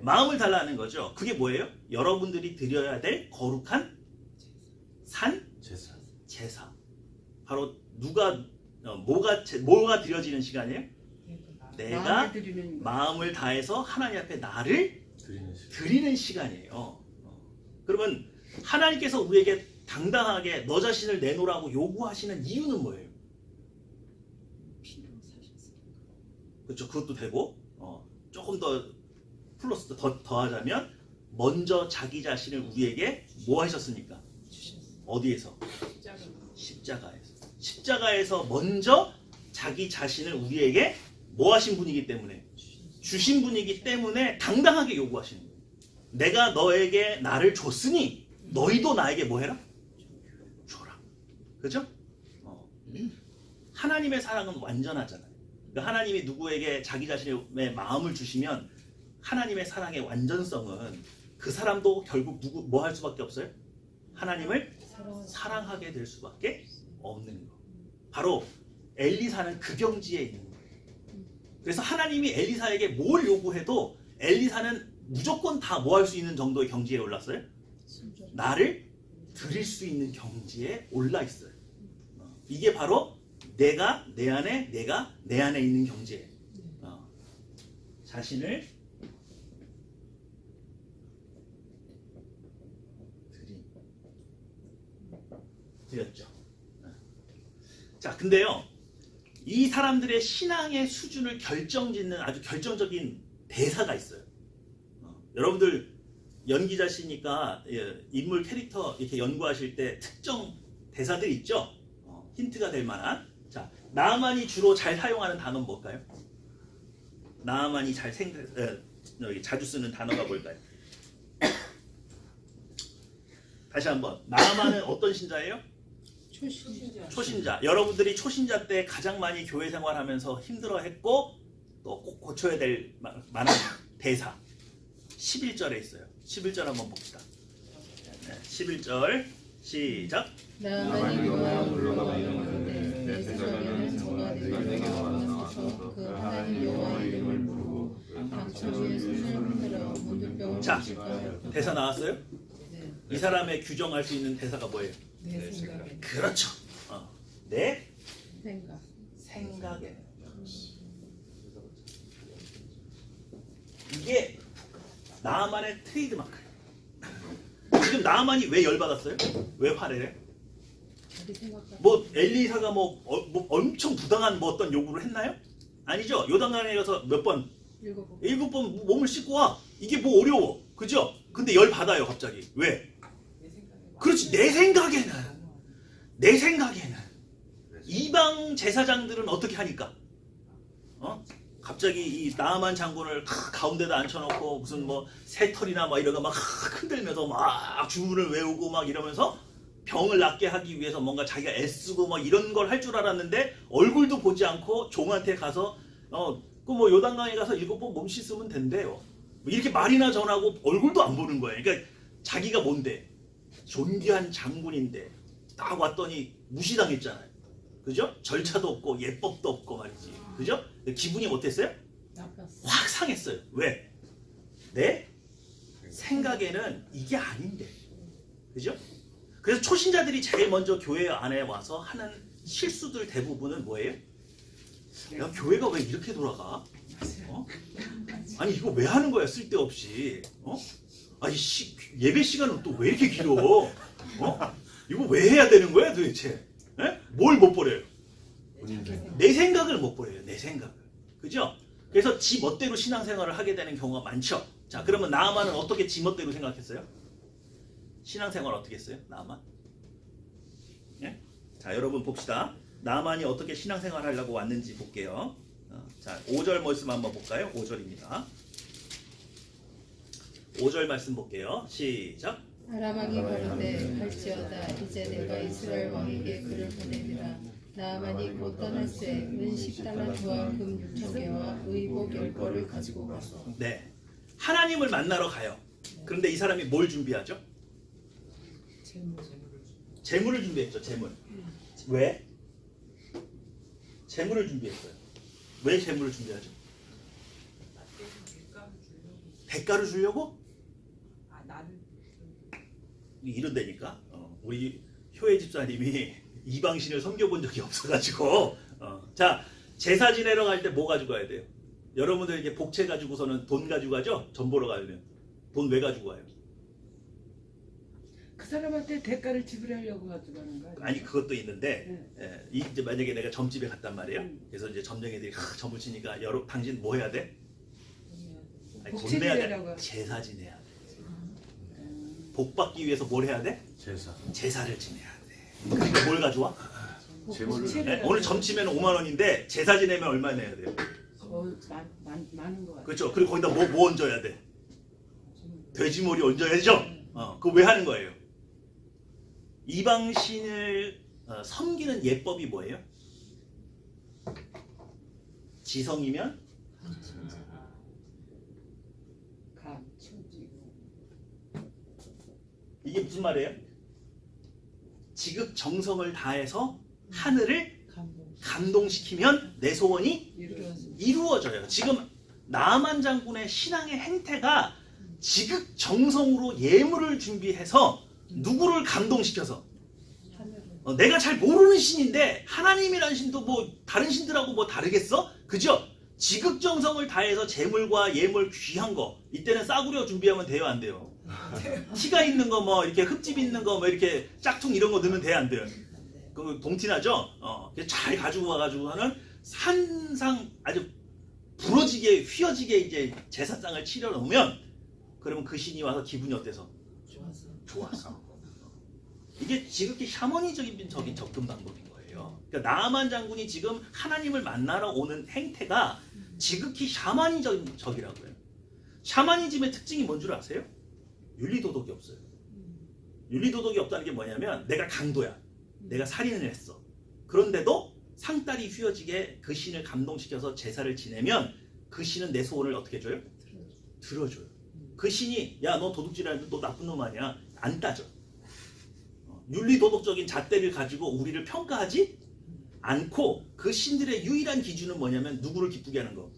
마음을 달라는 거죠. 그게 뭐예요? 여러분들이 드려야 될 거룩한 제사. 바로 뭐가 드려지는 시간이에요? 내가 마음을 다해서 하나님 앞에 나를 드리는 시간이에요. 그러면 하나님께서 우리에게 당당하게 너 자신을 내놓으라고 요구하시는 이유는 뭐예요? 그렇죠. 그것도 되고 조금 더 플러스 더하자면 먼저 자기 자신을 우리에게 뭐 하셨습니까? 어디에서? 십자가에서 먼저 자기 자신을 우리에게 뭐 하신 분이기 때문에? 주신 분이기 때문에 당당하게 요구하시는 거예요. 내가 너에게 나를 줬으니 너희도 나에게 뭐 해라? 줘라. 그죠? 하나님의 사랑은 완전하잖아요. 그러니까 하나님이 누구에게 자기 자신의 마음을 주시면 하나님의 사랑의 완전성은 그 사람도 결국 뭐 할 수밖에 없어요? 하나님을 사랑하게 될 수밖에 없는 거. 바로 엘리사는 그 경지에 있는 거예요. 그래서 하나님이 엘리사에게 뭘 요구해도 엘리사는 무조건 다 뭐 할 수 있는 정도의 경지에 올랐어요? 나를 드릴 수 있는 경지에 올라 있어요. 이게 바로 내가 내 안에 있는 경지예요. 자신을 드렸죠. 자, 근데요, 이 사람들의 신앙의 수준을 결정짓는 아주 결정적인 대사가 있어요. 여러분들 연기자시니까 인물 캐릭터 이렇게 연구하실 때 특정 대사들이 있죠. 힌트가 될 만한. 자, 나아만이 주로 잘 사용하는 단어는 뭘까요? 나아만이 자주 쓰는 단어가 뭘까요? 다시 한번. 나아만은 어떤 신자예요? 초신자. 여러분들이 초신자 때 가장 많이 교회 생활하면서 힘들어했고 또 꼭 고쳐야 될 만한 대사 11절에 있어요. 11절 한번 봅시다. 11절 시작. 나만이 여호와 물러가 있는데 내 생각에는 저가 내게 와서 그 하나님 여호와 이름을 부르고 방처 위에 손을 흔들어 문득병을 자, 고칠까. 대사 나왔어요? 네. 이 사람의 규정할 수 있는 대사가 뭐예요? 내 생각에. 그렇죠. 내 생각에. 이게 나아만의 트레이드마크예요. 지금 나아만이 왜 열받았어요? 왜 화를 해? 자기 생각과. 뭐 엘리사가 뭐 엄청 부당한 뭐 어떤 요구를 했나요? 아니죠. 요단강에 가서 몇 번? 7번 몸을 씻고 와. 이게 뭐 어려워. 그죠? 근데 열 받아요 갑자기. 왜? 그렇지. 내 생각에는 이방 제사장들은 어떻게 하니까? 갑자기 이 나아만 장군을 가운데다 앉혀놓고 무슨 뭐 새털이나 막 이런 거 막 흔들면서 막 주문을 외우고 막 이러면서 병을 낫게 하기 위해서 뭔가 자기가 애쓰고 막 이런 걸 할 줄 알았는데 얼굴도 보지 않고 종한테 가서 그 뭐 요단강에 가서 7번 몸 씻으면 된대요. 뭐 이렇게 말이나 전하고 얼굴도 안 보는 거예요. 그러니까 자기가 뭔데? 존귀한 장군인데 딱 왔더니 무시당했잖아요. 그죠? 절차도 없고 예법도 없고 말이지. 그죠? 기분이 어땠어요? 나빴어. 확 상했어요. 왜? 내 생각에는 이게 아닌데. 그죠? 그래서 초신자들이 제일 먼저 교회 안에 와서 하는 실수들 대부분은 뭐예요? 야, 교회가 왜 이렇게 돌아가? 아니 이거 왜 하는 거야 쓸데없이? 아니 예배 시간은 또 왜 이렇게 길어? 이거 왜 해야 되는 거야 도대체? 뭘 못 버려요? 내 생각을 못 버려요. 내 생각을. 그죠? 그래서 지 멋대로 신앙생활을 하게 되는 경우가 많죠. 자, 그러면 나아만은 어떻게 지 멋대로 생각했어요? 신앙생활 어떻게 했어요? 나아만? 예? 자, 여러분 봅시다. 나아만이 어떻게 신앙생활 하려고 왔는지 볼게요. 자, 5절 말씀 한번 볼까요? 5절입니다. 5절 말씀 볼게요. 시작. 아람 왕이 가로되 할지어다 이제 내가 이스라엘 왕에게 그를 보내리라. 나아만이 곧 떠날새 은 10달란트와 금 6,000개와 의복 10벌을 가지고 가서. 네, 하나님을 만나러 가요. 그런데 이 사람이 뭘 준비하죠? 재물을 준비했죠. 재물. 왜? 재물을 준비했어요. 왜 재물을 준비하죠? 대가를 주려고? 이런다니까. 우리 효혜 집사님이 이방신을 섬겨본 적이 없어가지고. 자, 제사 지내러 갈 때 뭐 가지고 가야 돼요? 여러분들 이게 복채 가지고서는 돈 가지고 가죠? 전 보러 가려면 돈 왜 가지고 가요? 그 사람한테 대가를 지불하려고 가지고 가는 거야. 아니 그것도 있는데 이제 만약에 내가 점집에 갔단 말이에요. 그래서 이제 점쟁이들이 점을 치니까 당신 뭐 해야 돼? 아니, 돈 내야 돼. 제사 지내야 돼. 복 받기 위해서 뭘 해야 돼? 제사를 지내야 돼. 그러니까 뭘 가져와? 재물을. 오늘 점 치면 5만 원인데 제사 지내면 얼마 내야 돼요? 많은 거 같아. 그렇죠. 그리고 거기다 뭐 얹어야 돼? 돼지머리 얹어야죠. 그거 왜 하는 거예요? 이방신을 섬기는 예법이 뭐예요? 지성이면 이게 무슨 말이에요? 지극정성을 다해서 하늘을 감동시키면 내 소원이 이루어져요. 지금 나아만 장군의 신앙의 행태가 지극정성으로 예물을 준비해서 누구를 감동시켜서 내가 잘 모르는 신인데 하나님이란 신도 뭐 다른 신들하고 뭐 다르겠어? 그죠? 지극정성을 다해서 재물과 예물 귀한 거 이때는 싸구려 준비하면 돼요 안 돼요? 티가 있는 거 뭐 이렇게 흙집 있는 거 뭐 이렇게 짝퉁 이런 거 넣으면 돼요 안 돼요? 그 동티나죠? 잘 가지고 와가지고 하는 한상 아주 부러지게 휘어지게 이제 제사상을 치려 놓으면 그러면 그 신이 와서 기분이 어때서? 좋았어. 이게 지극히 샤머니적인 접근 방법인 거예요. 그러니까 나아만 장군이 지금 하나님을 만나러 오는 행태가 지극히 샤머니적이라고요. 샤머니즘의 특징이 뭔 줄 아세요? 윤리도덕이 없어요. 윤리도덕이 없다는 게 뭐냐면 내가 강도야. 내가 살인을 했어. 그런데도 상다리 휘어지게 그 신을 감동시켜서 제사를 지내면 그 신은 내 소원을 어떻게 줘요? 들어줘요. 그 신이 야 너 도둑질하는데 너 나쁜 놈 아니야? 안 따져. 윤리도덕적인 잣대를 가지고 우리를 평가하지 않고 그 신들의 유일한 기준은 뭐냐면 누구를 기쁘게 하는 거?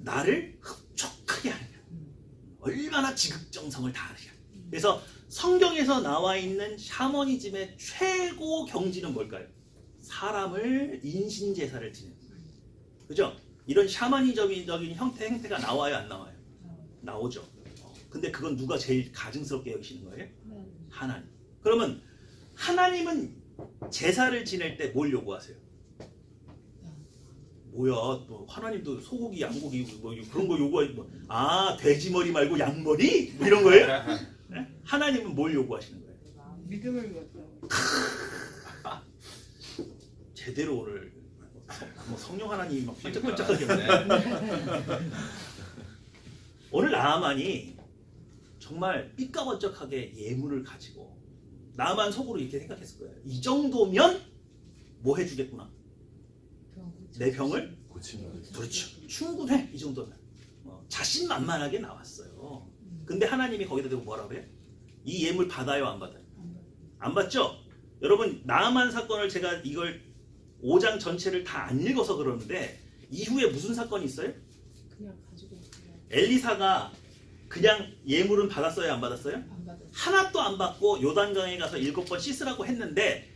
나를 흡족하게 하느냐. 얼마나 지극정성을 다하느냐. 그래서 성경에서 나와 있는 샤머니즘의 최고 경지는 뭘까요? 사람을 인신제사를 지내는 거예요. 그죠? 이런 샤머니즘적인 행태가 나와요 안 나와요? 나오죠. 근데 그건 누가 제일 가증스럽게 여기시는 거예요? 하나님. 그러면 하나님은 제사를 지낼 때 뭘 요구하세요? 뭐야, 또 하나님도 소고기, 양고기 뭐 그런 거 요구하지 뭐. 돼지머리 말고 양머리? 뭐 이런 거예요? 네? 하나님은 뭘 요구하시는 거예요? 믿음을 갖다고. 제대로 오늘 뭐 성령 하나님이 막 반짝반짝하게 오늘 나아만이 정말 삐까번쩍하게 예물을 가지고 나아만 속으로 이렇게 생각했을 거예요. 이 정도면 뭐 해주겠구나. 내 병을 고치면 그렇죠. 충분해. 이 정도면 자신만만하게 나왔어요. 근데 하나님이 거기다 대고 뭐라 그래요? 이 예물 받아요 안 받아요? 안 받죠? 여러분 나아만 사건을 제가 이걸 5장 전체를 다 안 읽어서 그러는데 이후에 무슨 사건이 있어요? 그냥 가지고 있어요. 엘리사가 그냥 예물은 받았어요 안 받았어요? 안 받았어요. 하나도 안 받고 요단강에 가서 7번 씻으라고 했는데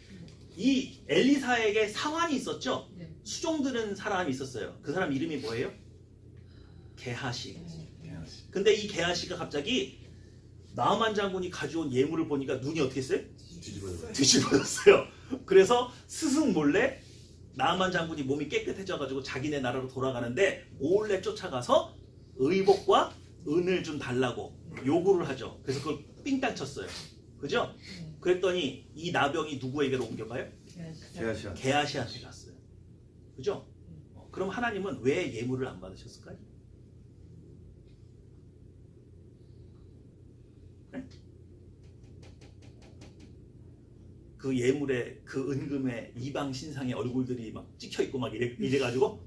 이 엘리사에게 사환이 있었죠? 네. 수종드는 사람이 있었어요. 그 사람 이름이 뭐예요? 게하시. 해야지. 근데 이 게하시가 갑자기 나아만 장군이 가져온 예물을 보니까 눈이 어떻게 했어요? 뒤집어져. 뒤집어졌어요. 그래서 스승 몰래 나아만 장군이 몸이 깨끗해져가지고 자기네 나라로 돌아가는데 몰래 쫓아가서 의복과 은을 좀 달라고 요구를 하죠. 그래서 그걸 삥땅 쳤어요. 그죠? 그랬더니 이 나병이 누구에게로 옮겨가요? 해야지. 게하시한테 갔어요. 그죠? 그럼 하나님은 왜 예물을 안 받으셨을까요? 네? 그 예물에 그 은금에 이방 신상의 얼굴들이 막 찍혀 있고 막 이래가지고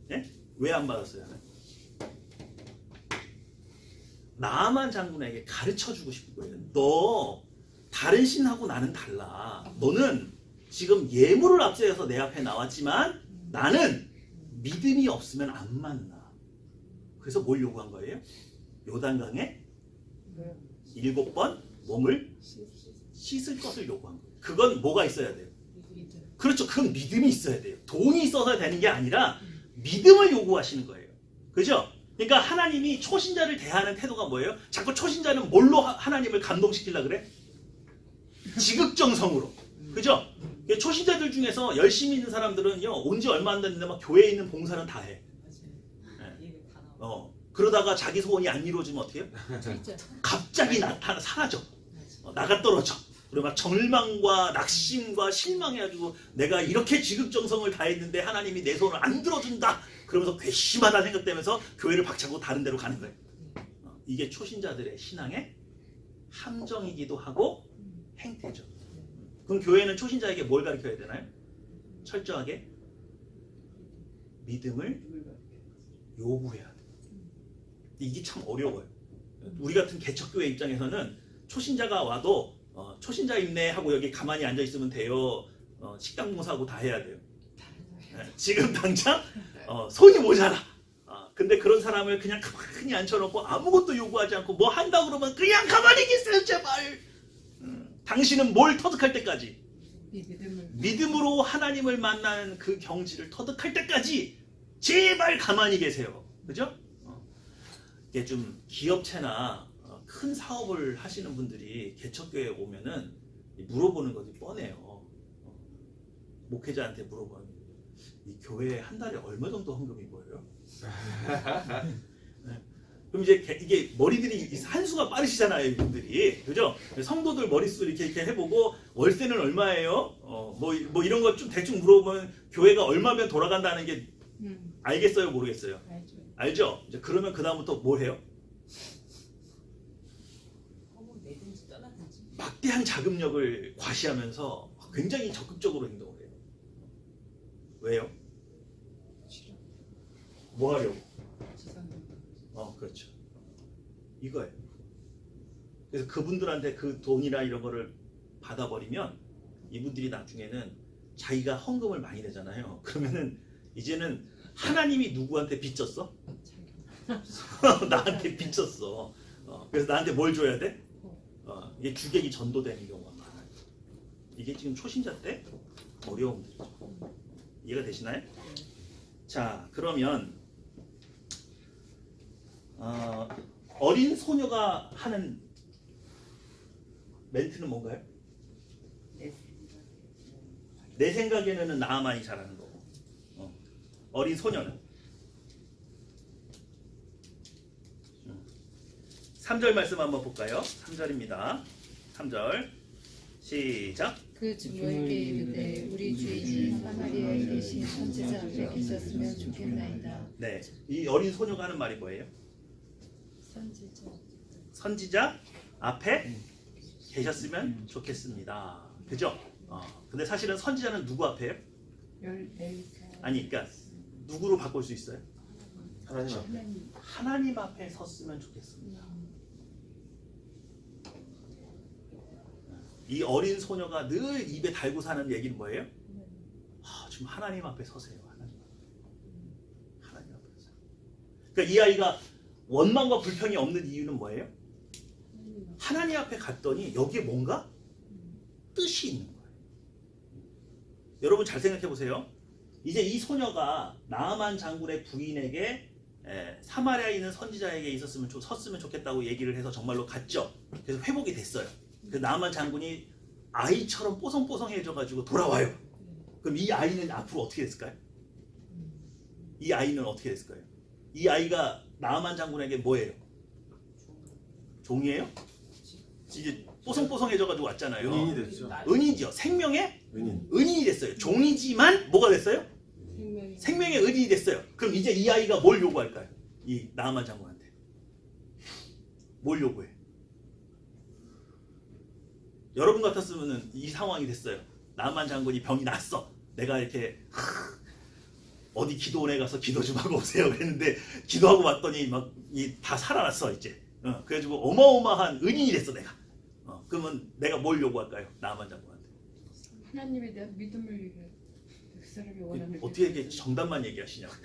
네? 왜 안 받았어요? 나아만 장군에게 가르쳐 주고 싶은 거예요. 너 다른 신하고 나는 달라. 너는 지금 예물을 앞세워서 내 앞에 나왔지만 나는 믿음이 없으면 안 만나. 그래서 뭘 요구한 거예요? 요단강에 7번 몸을 씻을 것을 요구한 거예요. 그건 뭐가 있어야 돼요? 그렇죠. 그건 믿음이 있어야 돼요. 돈이 있어서 되는 게 아니라 믿음을 요구하시는 거예요. 그죠? 그러니까 하나님이 초신자를 대하는 태도가 뭐예요? 자꾸 초신자는 뭘로 하나님을 감동시키려고 그래? 지극정성으로. 그죠? 초신자들 중에서 열심히 있는 사람들은요, 온 지 얼마 안 됐는데 막 교회에 있는 봉사는 다 해. 네. 그러다가 자기 소원이 안 이루어지면 어떻게 해요? 갑자기 나타나 사라져. 나가 떨어져. 그리고 막 절망과 낙심과 실망해가지고 내가 이렇게 지극정성을 다했는데 하나님이 내 소원을 안 들어준다. 그러면서 괘씸하다 생각되면서 교회를 박차고 다른 데로 가는 거예요. 이게 초신자들의 신앙의 함정이기도 하고 행태죠. 그럼 교회는 초신자에게 뭘 가르쳐야 되나요? 철저하게 믿음을 요구해야 돼요. 이게 참 어려워요. 우리 같은 개척교회 입장에서는 초신자가 와도 초신자 있네 하고 여기 가만히 앉아 있으면 돼요. 식당 봉사하고 다 해야 돼요. 지금 당장 손이 모자라. 근데 그런 사람을 그냥 가만히 앉혀놓고 아무것도 요구하지 않고 뭐 한다 그러면 그냥 가만히 계세요 제발. 당신은 뭘 터득할 때까지 믿음으로 하나님을 만나는 그 경지를 터득할 때까지 제발 가만히 계세요. 그죠? 이게 좀 기업체나 큰 사업을 하시는 분들이 개척교회에 오면은 물어보는 것이 뻔해요. 목회자한테 물어보는 이 교회에 한 달에 얼마 정도 헌금이 보여요? 네. 그럼 이제 이게 머리들이 한수가 빠르시잖아요, 이분들이. 그죠? 성도들 머릿수 이렇게 해보고 월세는 얼마예요? 뭐 이런 거 좀 대충 물어보면 교회가 얼마면 돌아간다는 게 알겠어요, 모르겠어요? 알죠? 이제 그러면 그 다음부터 뭘 해요? 막대한 자금력을 과시하면서 굉장히 적극적으로 행동을 해요. 왜요? 뭐 하려고? 그렇죠. 이거예요. 그래서 그분들한테 그 돈이나 이런 거를 받아버리면 이분들이 나중에는 자기가 헌금을 많이 내잖아요. 그러면은 이제는 하나님이 누구한테 빚졌어? 나한테 빚졌어. 그래서 나한테 뭘 줘야 돼? 이게 주객이 전도되는 경우가 많아요. 이게 지금 초신자 때 어려움들이죠. 이해가 되시나요? 자, 그러면 어린 소녀가 하는 멘트는 뭔가요? 내 생각에는 나아만이 잘하는 거고, 어린 소녀는 3절 말씀 한번 볼까요? 3절입니다. 3절 시작. 그 주모에게 이르되 우리 주인이 사마리아에 계신 선지자 앞에 계셨으면 좋겠나이다. 네, 이 어린 소녀가 하는 말이 뭐예요? 선지자. 선지자 앞에 계셨으면 좋겠습니다. 그죠? 근데 사실은 선지자는 누구 앞에요? 14살. 아니, 그러니까 누구로 바꿀 수 있어요? 하나님 앞에. 하나님 앞에 섰으면 좋겠습니다. 이 어린 소녀가 늘 입에 달고 사는 얘기는 뭐예요? 지금 하나님 앞에 서세요. 하나님 앞에 서세요. 그러니까 이 아이가 원망과 불평이 없는 이유는 뭐예요? 하나님 앞에 갔더니 여기에 뭔가 뜻이 있는 거예요. 여러분 잘 생각해 보세요. 이제 이 소녀가 나아만 장군의 부인에게 사마리아에 있는 선지자에게 섰으면 좋겠다고 얘기를 해서 정말로 갔죠. 그래서 회복이 됐어요. 그 나아만 장군이 아이처럼 뽀송뽀송해져가지고 돌아와요. 그럼 이 아이는 앞으로 어떻게 됐을까요? 이 아이는 어떻게 됐을까요? 이 아이가 나아만 장군에게 뭐예요? 종이에요? 이제 뽀송뽀송해져가지고 왔잖아요. 은인이 됐죠. 은인이죠. 생명의 은인. 은인이 됐어요. 종이지만 뭐가 됐어요? 생명의 은인이 됐어요. 그럼 이제 이 아이가 뭘 요구할까요? 이 나아만 장군한테 뭘 요구해? 여러분 같았으면 이 상황이 됐어요. 나아만 장군이 병이 났어. 내가 이렇게 어디 기도원에 가서 기도 좀 하고 오세요 그랬는데 기도하고 왔더니 막 다 살아났어 이제. 그래가지고 어마어마한 은인이 됐어 내가. 그러면 내가 뭘 요구할까요? 나아만 장군한테. 하나님에 대한 믿음을 그 사람이 원하는 어떻게 이렇게 정답만 얘기하시냐고.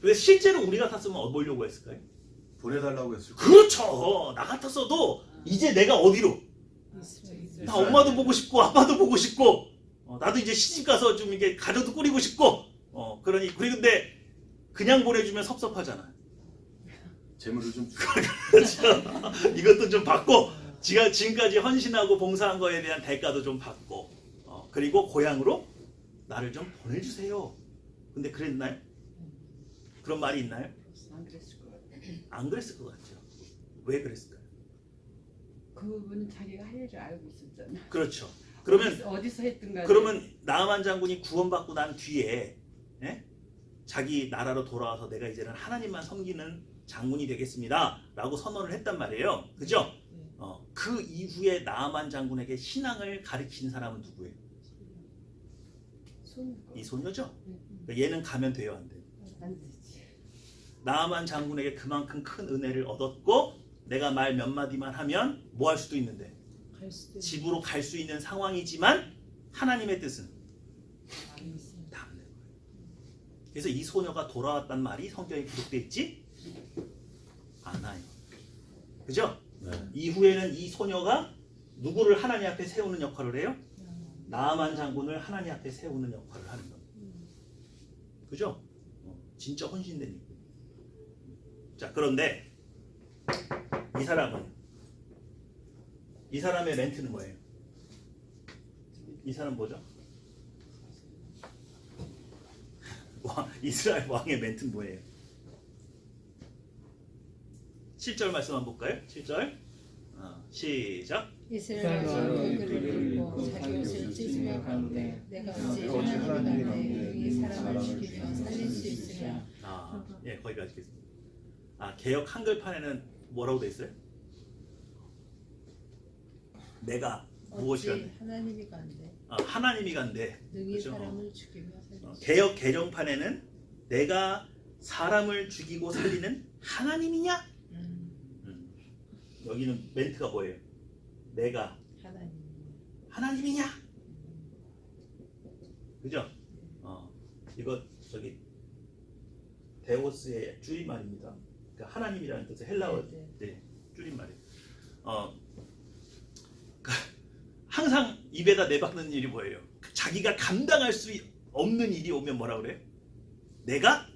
근데 실제로 우리 같았으면 뭘 요구했을까요? 보내달라고 했을 거. 그렇죠. 나 같았어도 이제 내가 어디로? 나 엄마도 보고 싶고 아빠도 보고 싶고 나도 이제 시집 가서 좀 이게 가정도 꾸리고 싶고 그러니 근데 그냥 보내주면 섭섭하잖아. 재물을 좀 주고. 그렇죠. 이것도 좀 받고 지금까지 헌신하고 봉사한 거에 대한 대가도 좀 받고 그리고 고향으로 나를 좀 보내주세요. 근데 그랬나요? 그런 말이 있나요? 안 그랬을 것 같아요. 안 그랬을 것 같죠. 왜 그랬을까요? 그분은 자기가 할 일을 알고 있었잖아. 그렇죠. 그러면 어디서 했든 간에 그러면 나아만 장군이 구원받고 난 뒤에 자기 나라로 돌아와서 내가 이제는 하나님만 섬기는 장군이 되겠습니다 라고 선언을 했단 말이에요. 그죠? 그 이후에 나아만 장군에게 신앙을 가르친 사람은 누구예요? 이 소녀죠? 그러니까 얘는 가면 돼요 안 돼요? 안 되지. 나아만 장군에게 그만큼 큰 은혜를 얻었고 내가 말 몇 마디만 하면 뭐 할 수도 있는데 집으로 갈 수 있는 상황이지만 하나님의 뜻은 다 안 되는 거예요. 그래서 이 소녀가 돌아왔단 말이 성경에 기록되어 있지 않아요. 그죠? 네. 이후에는 이 소녀가 누구를 하나님 앞에 세우는 역할을 해요? 나아만 장군을 하나님 앞에 세우는 역할을 하는 겁니다. 그죠? 진짜 헌신된 일. 자, 그런데 이 사람의 멘트는 뭐예요? 이 사람 뭐죠? 이스라엘 왕의 멘트는 뭐예요? 7절 말씀 한번 볼까요? 7절 시작. 이스라엘 왕은 그를 읽고 자기 옷을 찢으며 가로되 내가 어찌 하나님 앞에 이 사람을 죽이며 살릴 수 있으랴. 예, 거기까지 있겠습니다. 개역 한글판에는 뭐라고 돼 있어요? 내가 무엇이 어찌 간대? 하나님이 간대 하나님이 간대. 능히 그죠? 사람을 죽이며 살릴 수 개역 개정판에는 내가 사람을 죽이고 살리는 하나님이냐? 여기는 멘트가 뭐예요? 내가 하나님. 하나님이냐? 그죠? 이거 저기 데오스의 줄임말입니다. 그러니까 하나님이라는 뜻의 헬라어 줄임말이에요. 항상 입에다 내박는 일이 뭐예요? 자기가 감당할 수 없는 일이 오면 뭐라 그래요? 내가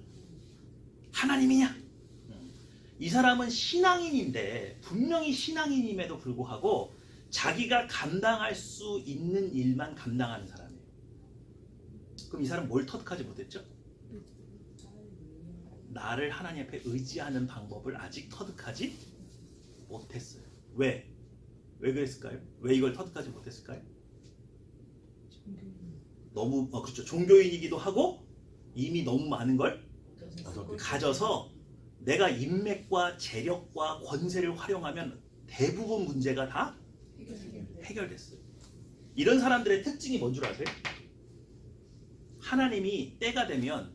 하나님이냐? 이 사람은 신앙인인데 분명히 신앙인임에도 불구하고 자기가 감당할 수 있는 일만 감당하는 사람이에요. 그럼 이 사람 뭘 터득하지 못했죠? 나를 하나님 앞에 의지하는 방법을 아직 터득하지 못했어요. 왜? 왜 그랬을까요? 왜 이걸 터득하지 못했을까요? 너무 그렇죠. 종교인이기도 하고 이미 너무 많은 걸 가져서 내가 인맥과 재력과 권세를 활용하면 대부분 문제가 다 해결됐어요. 이런 사람들의 특징이 뭔 줄 아세요? 하나님이 때가 되면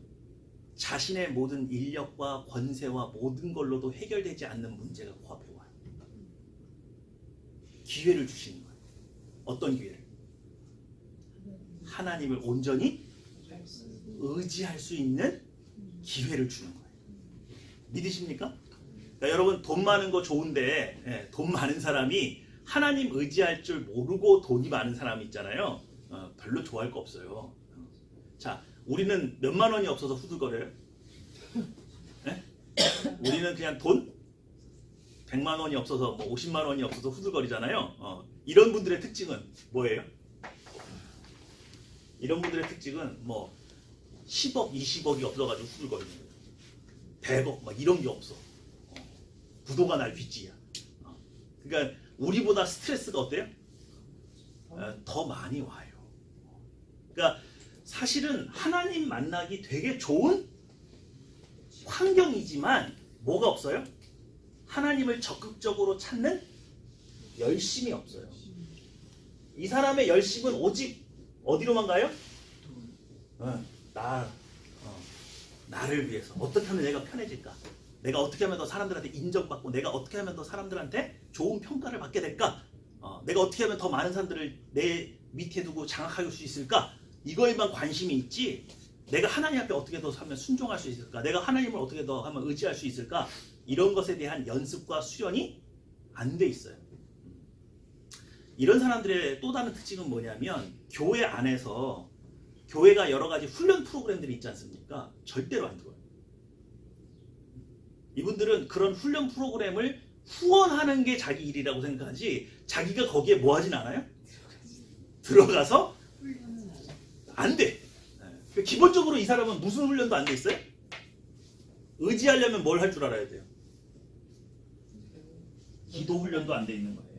자신의 모든 인력과 권세와 모든 걸로도 해결되지 않는 문제가 코앞에 와요. 기회를 주시는 거예요. 어떤 기회를? 하나님을 온전히 의지할 수 있는 기회를 주는 거예요. 믿으십니까? 그러니까 여러분 돈 많은 거 좋은데 돈 많은 사람이 하나님 의지할 줄 모르고 돈이 많은 사람이 있잖아요. 별로 좋아할 거 없어요. 자, 우리는 몇만 원이 없어서 후들거려요. 네? 우리는 그냥 돈 100만 원이 없어서 뭐 50만 원이 없어서 후들거리잖아요. 이런 분들의 특징은 뭐예요? 이런 분들의 특징은 뭐 10억, 20억이 없어가지고 후들거리는 거예요. 100억 막 이런 게 없어. 부도가 날 빚이야. 그러니까 우리보다 스트레스가 어때요? 더 많이 와요. 그러니까 사실은 하나님 만나기 되게 좋은 환경이지만 뭐가 없어요? 하나님을 적극적으로 찾는 열심이 없어요. 이 사람의 열심은 오직 어디로만 가요? 나를 위해서 어떻게 하면 내가 편해질까? 내가 어떻게 하면 더 사람들한테 인정받고 내가 어떻게 하면 더 사람들한테 좋은 평가를 받게 될까? 내가 어떻게 하면 더 많은 사람들을 내 밑에 두고 장악할 수 있을까? 이거에만 관심이 있지 내가 하나님 앞에 어떻게 더 하면 순종할 수 있을까? 내가 하나님을 어떻게 더 하면 의지할 수 있을까? 이런 것에 대한 연습과 수련이 안 돼 있어요. 이런 사람들의 또 다른 특징은 뭐냐면 교회 안에서 교회가 여러 가지 훈련 프로그램들이 있지 않습니까? 절대로 안 들어요. 이분들은 그런 훈련 프로그램을 후원하는 게 자기 일이라고 생각하지 자기가 거기에 뭐 하진 않아요? 들어가서 안 돼. 기본적으로 이 사람은 무슨 훈련도 안 돼 있어요? 의지하려면 뭘 할 줄 알아야 돼요? 기도 훈련도 안 돼 있는 거예요.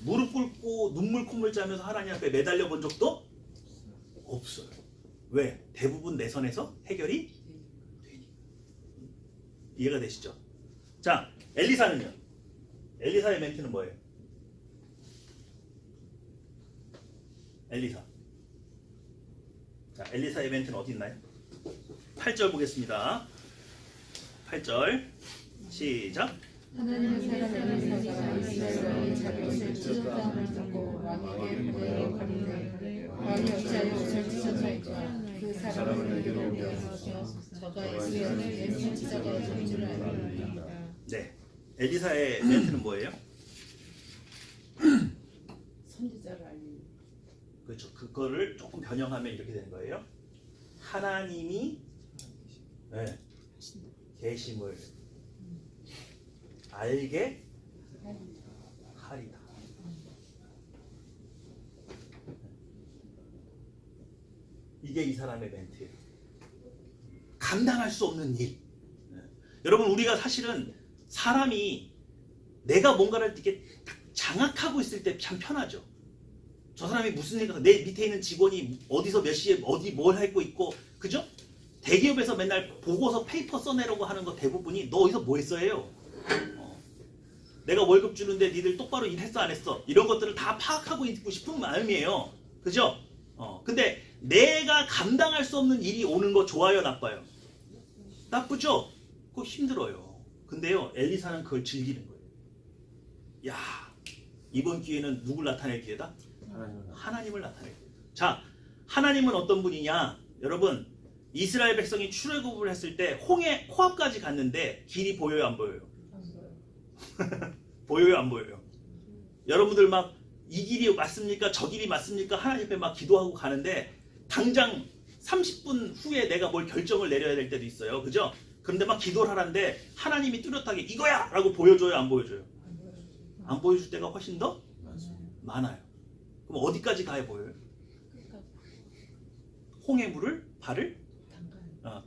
무릎 꿇고 눈물 콧물 짜면서 하나님 앞에 매달려 본 적도 없어요. 왜? 대부분 내 선에서 해결이 되니까. 이해가 되시죠? 자, 엘리사는요? 엘리사의 멘트는 뭐예요? 엘리사. 자, 엘리사의 멘트는 어디 있나요? 8절 보겠습니다. 8절 시작. 하나님은 사람을 사가 이스라엘의 자격을 찢었다함을 듣고 왕에게 보내어 왕이 어찌하여 옷을 찢었나이까 그 사람을 내게로 오게 하소서. 저가 이스라엘의 선지자가 있는 줄 알리이다. 네, 엘리사의 멘트는 뭐예요? 선지자를 알리. 그렇죠. 그거를 조금 변형하면 이렇게 되는 거예요. 하나님이 계심을 알게 하리다. 이게 이 사람의 멘트예요. 감당할 수 없는 일. 여러분 우리가 사실은 사람이 내가 뭔가를 이렇게 장악하고 있을 때 참 편하죠. 저 사람이 무슨 생각, 내 밑에 있는 직원이 어디서 몇 시에 어디 뭘 하고 있고, 그죠? 대기업에서 맨날 보고서 페이퍼 써내려고 하는 거 대부분이 너 어디서 뭐 했어요? 내가 월급 주는데 니들 똑바로 일했어 안 했어? 이런 것들을 다 파악하고 있고 싶은 마음이에요. 그죠? 근데 내가 감당할 수 없는 일이 오는 거 좋아요, 나빠요? 나쁘죠? 그거 힘들어요. 근데요, 엘리사는 그걸 즐기는 거예요. 야, 이번 기회는 누굴 나타낼 기회다? 하나님을 나타낼 기회. 자, 하나님은 어떤 분이냐? 여러분, 이스라엘 백성이 출애굽을 했을 때 홍해 코앞까지 갔는데 길이 보여요, 안 보여요? 보여요, 안 보여요? 여러분들 막 이 길이 맞습니까? 저 길이 맞습니까? 하나님 앞에 막 기도하고 가는데 당장 30분 후에 내가 뭘 결정을 내려야 될 때도 있어요. 그죠? 그런데 막 기도를 하는데 하나님이 뚜렷하게 이거야! 라고 보여줘요, 안 보여줘요? 안 보여줄 때가 훨씬 더 많아요. 그럼 어디까지 가야 보여요? 홍해물을 발을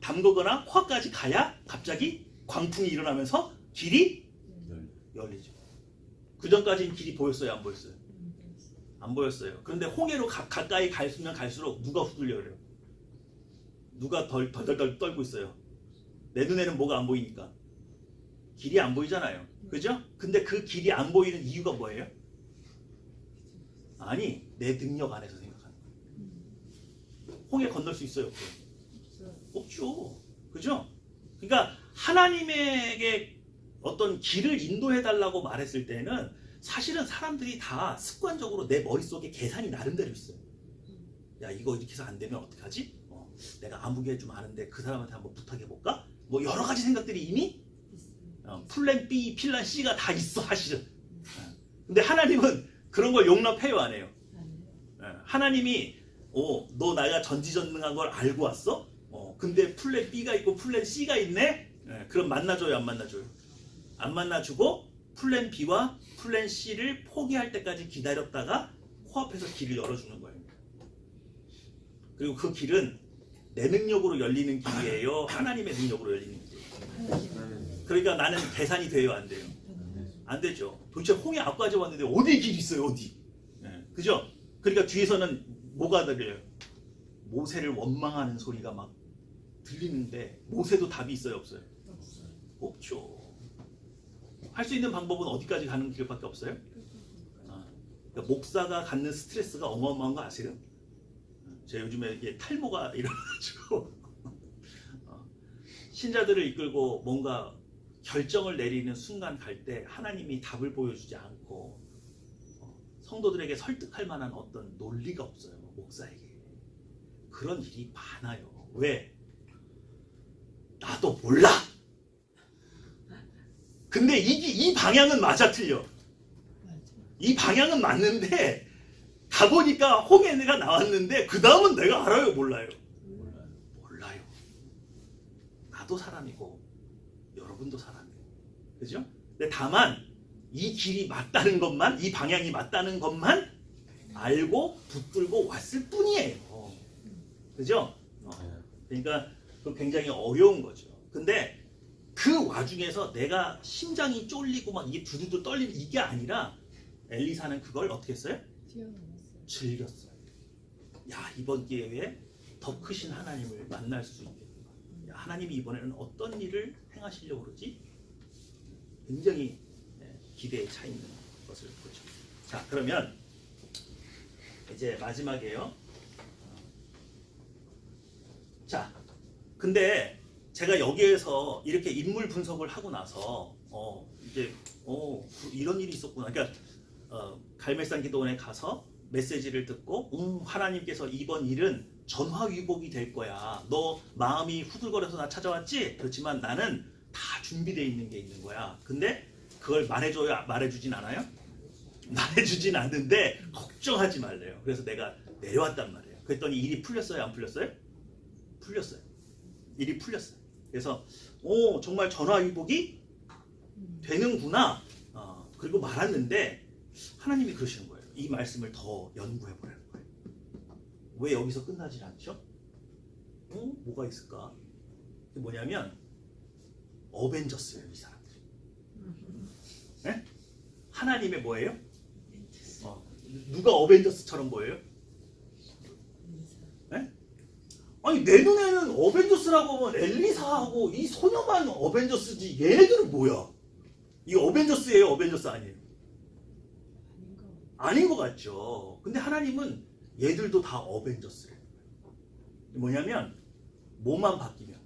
담그거나 코앞까지 가야 갑자기 광풍이 일어나면서 길이 열리죠. 그 전까지는 길이 보였어요, 안 보였어요? 안 보였어요. 그런데 홍해로 가까이 갈수면 갈수록 누가 후들려 그래요? 누가 덜덜덜 떨고 있어요? 내 눈에는 뭐가 안 보이니까 길이 안 보이잖아요. 그죠? 근데 그 길이 안 보이는 이유가 뭐예요? 아니, 내 능력 안에서 생각하는 거예요. 홍해 건널 수 있어요, 없어요? 없죠. 그죠? 그러니까 하나님에게 어떤 길을 인도해 달라고 말했을 때는 사실은 사람들이 다 습관적으로 내 머릿속에 계산이 나름대로 있어요. 야, 이거 이렇게 해서 안 되면 어떡하지? 내가 아무개 좀 아는데 그 사람한테 한번 부탁해볼까? 뭐 여러 가지 생각들이 이미 플랜 B, 플랜 C가 다 있어, 사실은. 근데 하나님은 그런 걸 용납해요, 안 해요? 하나님이 너 내가 전지전능한 걸 알고 왔어? 근데 플랜 B가 있고 플랜 C가 있네? 그럼 만나줘요, 안 만나줘요? 안 만나주고 플랜 B와 플랜 C를 포기할 때까지 기다렸다가 코앞에서 길을 열어주는 거예요. 그리고 그 길은 내 능력으로 열리는 길이에요? 하나님의 능력으로 열리는 길이에요? 그러니까 나는 계산이 돼요, 안 돼요? 안 되죠. 도대체 홍해 앞까지 왔는데 어디 길이 있어요, 어디? 그죠? 그러니까 뒤에서는 뭐가 들려요? 모세를 원망하는 소리가 막 들리는데 모세도 답이 있어요, 없어요? 없죠. 할 수 있는 방법은 어디까지 가는 길밖에 없어요? 그러니까 목사가 갖는 스트레스가 어마어마한 거 아세요? 제가 요즘에 이게 탈모가 일어나가지고 신자들을 이끌고 뭔가 결정을 내리는 순간 갈 때 하나님이 답을 보여주지 않고 성도들에게 설득할 만한 어떤 논리가 없어요, 목사에게. 그런 일이 많아요. 왜? 나도 몰라. 근데 이 방향은 맞아, 틀려. 이 방향은 맞는데 가보니까 홍해가 나왔는데 그 다음은 내가 알아요, 몰라요? 몰라요. 나도 사람이고 여러분도 사람이에요. 그죠? 근데 다만 이 길이 맞다는 것만, 이 방향이 맞다는 것만 알고 붙들고 왔을 뿐이에요. 그죠? 그러니까 그 굉장히 어려운 거죠. 근데 그 와중에서 내가 심장이 쫄리고 막 이게 두두두 떨리는 이게 아니라 엘리사는 그걸 어떻게 했어요? 즐겼어요. 야, 이번 기회에 더 크신 하나님을 만날 수 있겠구나. 야, 하나님이 이번에는 어떤 일을 행하시려고 그러지? 굉장히 기대에 차 있는 것을 보죠. 자, 그러면 이제 마지막이에요. 자, 근데 제가 여기에서 이렇게 인물 분석을 하고 나서 이제 이런 일이 있었구나. 그러니까 갈멜산 기도원에 가서 메시지를 듣고 하나님께서 이번 일은 전화위복이 될 거야. 너 마음이 후들거려서 나 찾아왔지? 그렇지만 나는 다 준비되어 있는 게 있는 거야. 근데 그걸 말해줘야 말해주진 않아요? 말해주진 않는데 걱정하지 말래요. 그래서 내가 내려왔단 말이에요. 그랬더니 일이 풀렸어요, 안 풀렸어요? 풀렸어요. 일이 풀렸어요. 그래서 정말 전화위복이 되는구나. 그리고 말았는데 하나님이 그러시는 거예요. 이 말씀을 더 연구해 보라는 거예요. 왜 여기서 끝나질 않죠? 뭐가 있을까? 그게 뭐냐면 어벤져스예요, 이 사람들이. 네? 하나님의 뭐예요? 누가 어벤져스처럼 보여요? 네? 아니, 내 눈에는 어벤져스라고 하면 엘리사하고 이 소녀만 어벤져스지 얘네들은 뭐야? 이 어벤져스예요, 어벤져스 아니에요? 아닌 것 같죠. 근데 하나님은 얘들도 다 어벤져스래요. 뭐냐면 뭐만 바뀌면,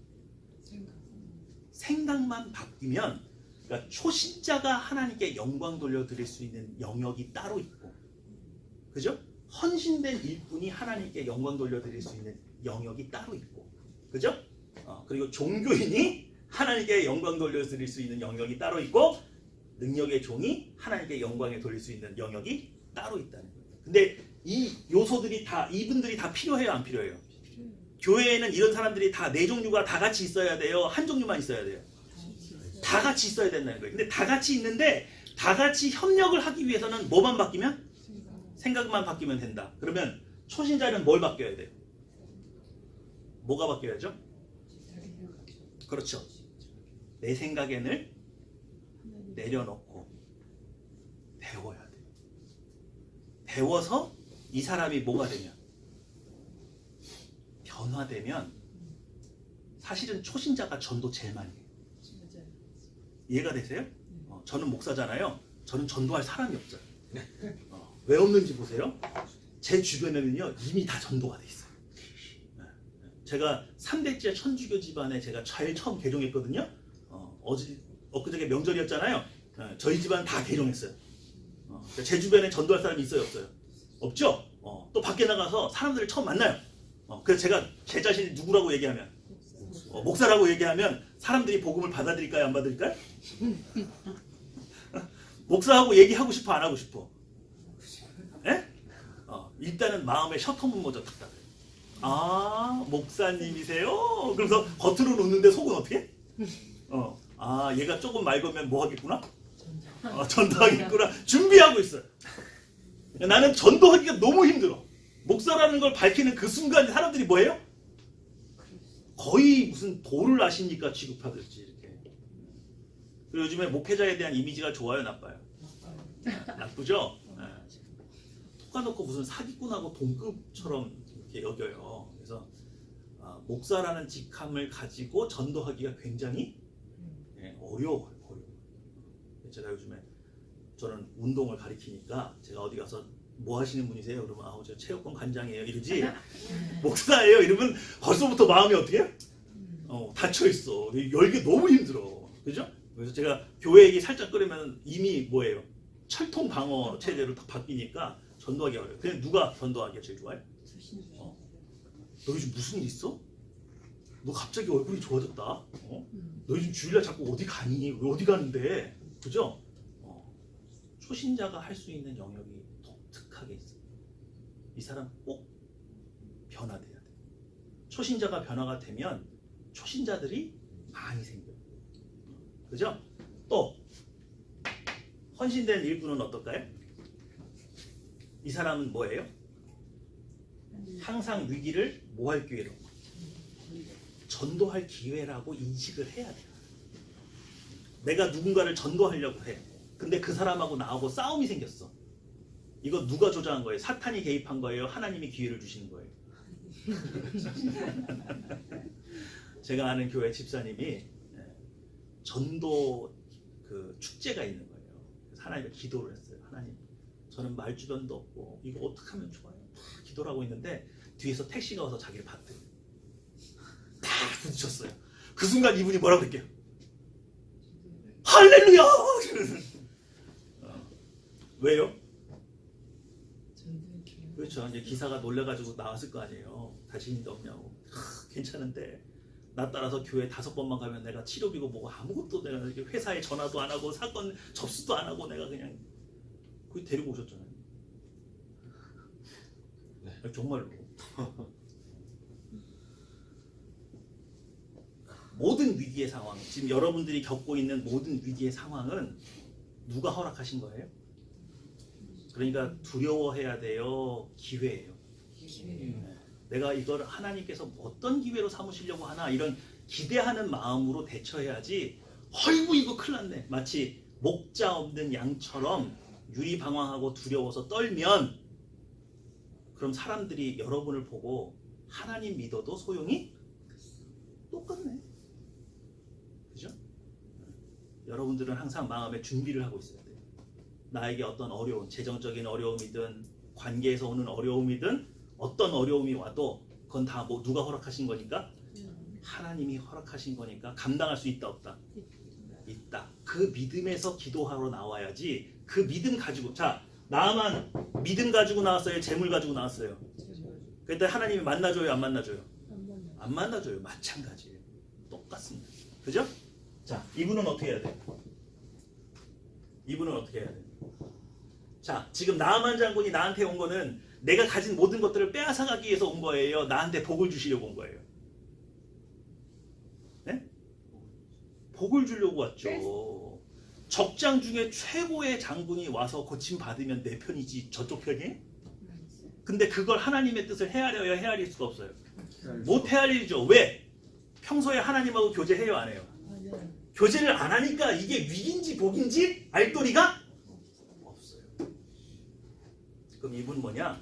생각만 바뀌면, 그러니까 초신자가 하나님께 영광 돌려드릴 수 있는 영역이 따로 있고, 그죠? 헌신된 일꾼이 하나님께 영광 돌려드릴 수 있는 영역이 따로 있고, 그죠? 그리고 종교인이 하나님께 영광 돌려드릴 수 있는 영역이 따로 있고, 능력의 종이 하나님께 영광에 돌릴 수 있는 영역이 따로 있다는 거예요. 근데 이 요소들이 다, 이분들이 다 필요해요, 안 필요해요? 교회에는 이런 사람들이 다 네 종류가 다 같이 있어야 돼요? 한 종류만 있어야 돼요? 다 같이 있어야 된다는 거예요. 근데 다 같이 있는데 다 같이 협력을 하기 위해서는 뭐만 바뀌면? 생각만 바뀌면 된다. 그러면 초신자는 뭘 바뀌어야 돼요? 뭐가 바뀌어야죠? 그렇죠. 내 생각에는 내려놓고 배워서 이 사람이 뭐가 되면 변화되면 사실은 초신자가 전도 제일 많이 해요. 이해가 되세요? 저는 목사잖아요. 저는 전도할 사람이 없어요. 왜 없는지 보세요. 제 주변에는요 이미 다 전도가 돼 있어요. 제가 3대째 천주교 집안에 제가 제일 처음 개종했거든요. 엊그저께 명절이었잖아요. 저희 집안 다 개종했어요. 제 주변에 전도할 사람이 있어요, 없어요? 없죠? 또 밖에 나가서 사람들을 처음 만나요. 그래서 제가 제 자신이 누구라고 얘기하면 목사라고 얘기하면 사람들이 복음을 받아들일까요, 안 받아들일까요? 목사하고 얘기하고 싶어, 안 하고 싶어? 예? 일단은 마음에 셔터문 모자 탁 닫아요. 아, 목사님이세요? 그래서 겉으로는 웃는데 속은 어떻게 해? 아, 얘가 조금 맑으면 뭐 하겠구나? 전도하겠구나. 준비하고 있어요. 나는 전도하기가 너무 힘들어. 목사라는 걸 밝히는 그 순간 사람들이 뭐예요? 거의 무슨 도를 아십니까 취급하듯이 이렇게. 그리고 요즘에 목회자에 대한 이미지가 좋아요, 나빠요? 나쁘죠? 톡까놓고 무슨 사기꾼하고 동급처럼 이렇게 여겨요. 그래서 목사라는 직함을 가지고 전도하기가 굉장히 어려워요. 제가 요즘에 저는 운동을 가리키니까 제가 어디 가서 뭐 하시는 분이세요? 그러면 저 체육관 관장이에요 이러지. 목사예요 이러면 벌써부터 마음이 어떻게 해? 닫혀있어. 열기 너무 힘들어. 그죠? 그래서 제가 교회 얘기 살짝 끓이면 이미 뭐예요? 철통 방어 체제로 딱 바뀌니까 전도하기 어려워요. 그냥 누가 전도하기가 제일 좋아요? 너 요즘 무슨 일 있어? 너 갑자기 얼굴이 좋아졌다. 너 요즘 주일날 자꾸 어디 가니? 왜 어디 가는데? 그죠? 초신자가 할 수 있는 영역이 독특하게 있어요. 이 사람 꼭 변화돼야 돼. 초신자가 변화가 되면 초신자들이 많이 생겨요. 그죠? 또 헌신된 일꾼은 어떨까요? 이 사람은 뭐예요? 항상 위기를 뭐 할 기회로? 전도할 기회라고 인식을 해야 돼요. 내가 누군가를 전도하려고 해. 근데 그 사람하고 나하고 싸움이 생겼어. 이거 누가 조장한 거예요? 사탄이 개입한 거예요? 하나님이 기회를 주시는 거예요? 제가 아는 교회 집사님이 전도 그 축제가 있는 거예요. 그래서 하나님께 기도를 했어요. 하나님, 저는 말주변도 없고 이거 어떻게 하면 좋아요? 기도를 하고 있는데 뒤에서 택시가 와서 자기를 봤대요. 다 부딪혔어요. 그 순간 이분이 뭐라고 할게요? 할렐루야! 왜요? 그렇죠. 이제 기사가 놀래가지고 나왔을 거 아니에요. 자신도 없냐고. 괜찮은데 나 따라서 교회 5번만 가면 내가 치료비고 뭐고 아무것도 내가 회사에 전화도 안 하고 사건 접수도 안 하고 내가 그냥 거기 데리고 오셨잖아요. 네. 정말로. 모든 위기의 상황, 지금 여러분들이 겪고 있는 모든 위기의 상황은 누가 허락하신 거예요? 그러니까 두려워해야 돼요? 기회예요? 내가 이걸 하나님께서 어떤 기회로 삼으시려고 하나 이런 기대하는 마음으로 대처해야지. 아이고 이거 큰일 났네. 마치 목자 없는 양처럼 유리방황하고 두려워서 떨면 그럼 사람들이 여러분을 보고 하나님 믿어도 소용이 똑같네. 그죠? 여러분들은 항상 마음에 준비를 하고 있어야 돼요. 나에게 어떤 어려움, 재정적인 어려움이든 관계에서 오는 어려움이든 어떤 어려움이 와도 그건 다 뭐 누가 허락하신 거니까? 하나님이 허락하신 거니까 감당할 수 있다 없다? 있다. 그 믿음에서 기도하러 나와야지. 그 믿음 가지고, 자, 나만 믿음 가지고 나왔어요? 재물 가지고 나왔어요? 그때 하나님이 만나줘요? 안 만나줘요? 안 만나줘요. 마찬가지예요. 똑같습니다. 그죠? 자, 이분은 어떻게 해야 돼요? 이분은 어떻게 해야 돼요? 자, 지금 나아만 장군이 나한테 온 거는 내가 가진 모든 것들을 빼앗아가기 위해서 온 거예요? 나한테 복을 주시려고 온 거예요? 네? 복을 주려고 왔죠. 적장 중에 최고의 장군이 와서 고침받으면 내 편이지 저쪽 편이에요? 근데 그걸 하나님의 뜻을 헤아려야 헤아릴 수가 없어요. 못 헤아리죠. 왜? 평소에 하나님하고 교제해요, 안 해요? 교제를 안 하니까 이게 위기인지 복인지 알 도리가 없어요. 그럼 이분 뭐냐?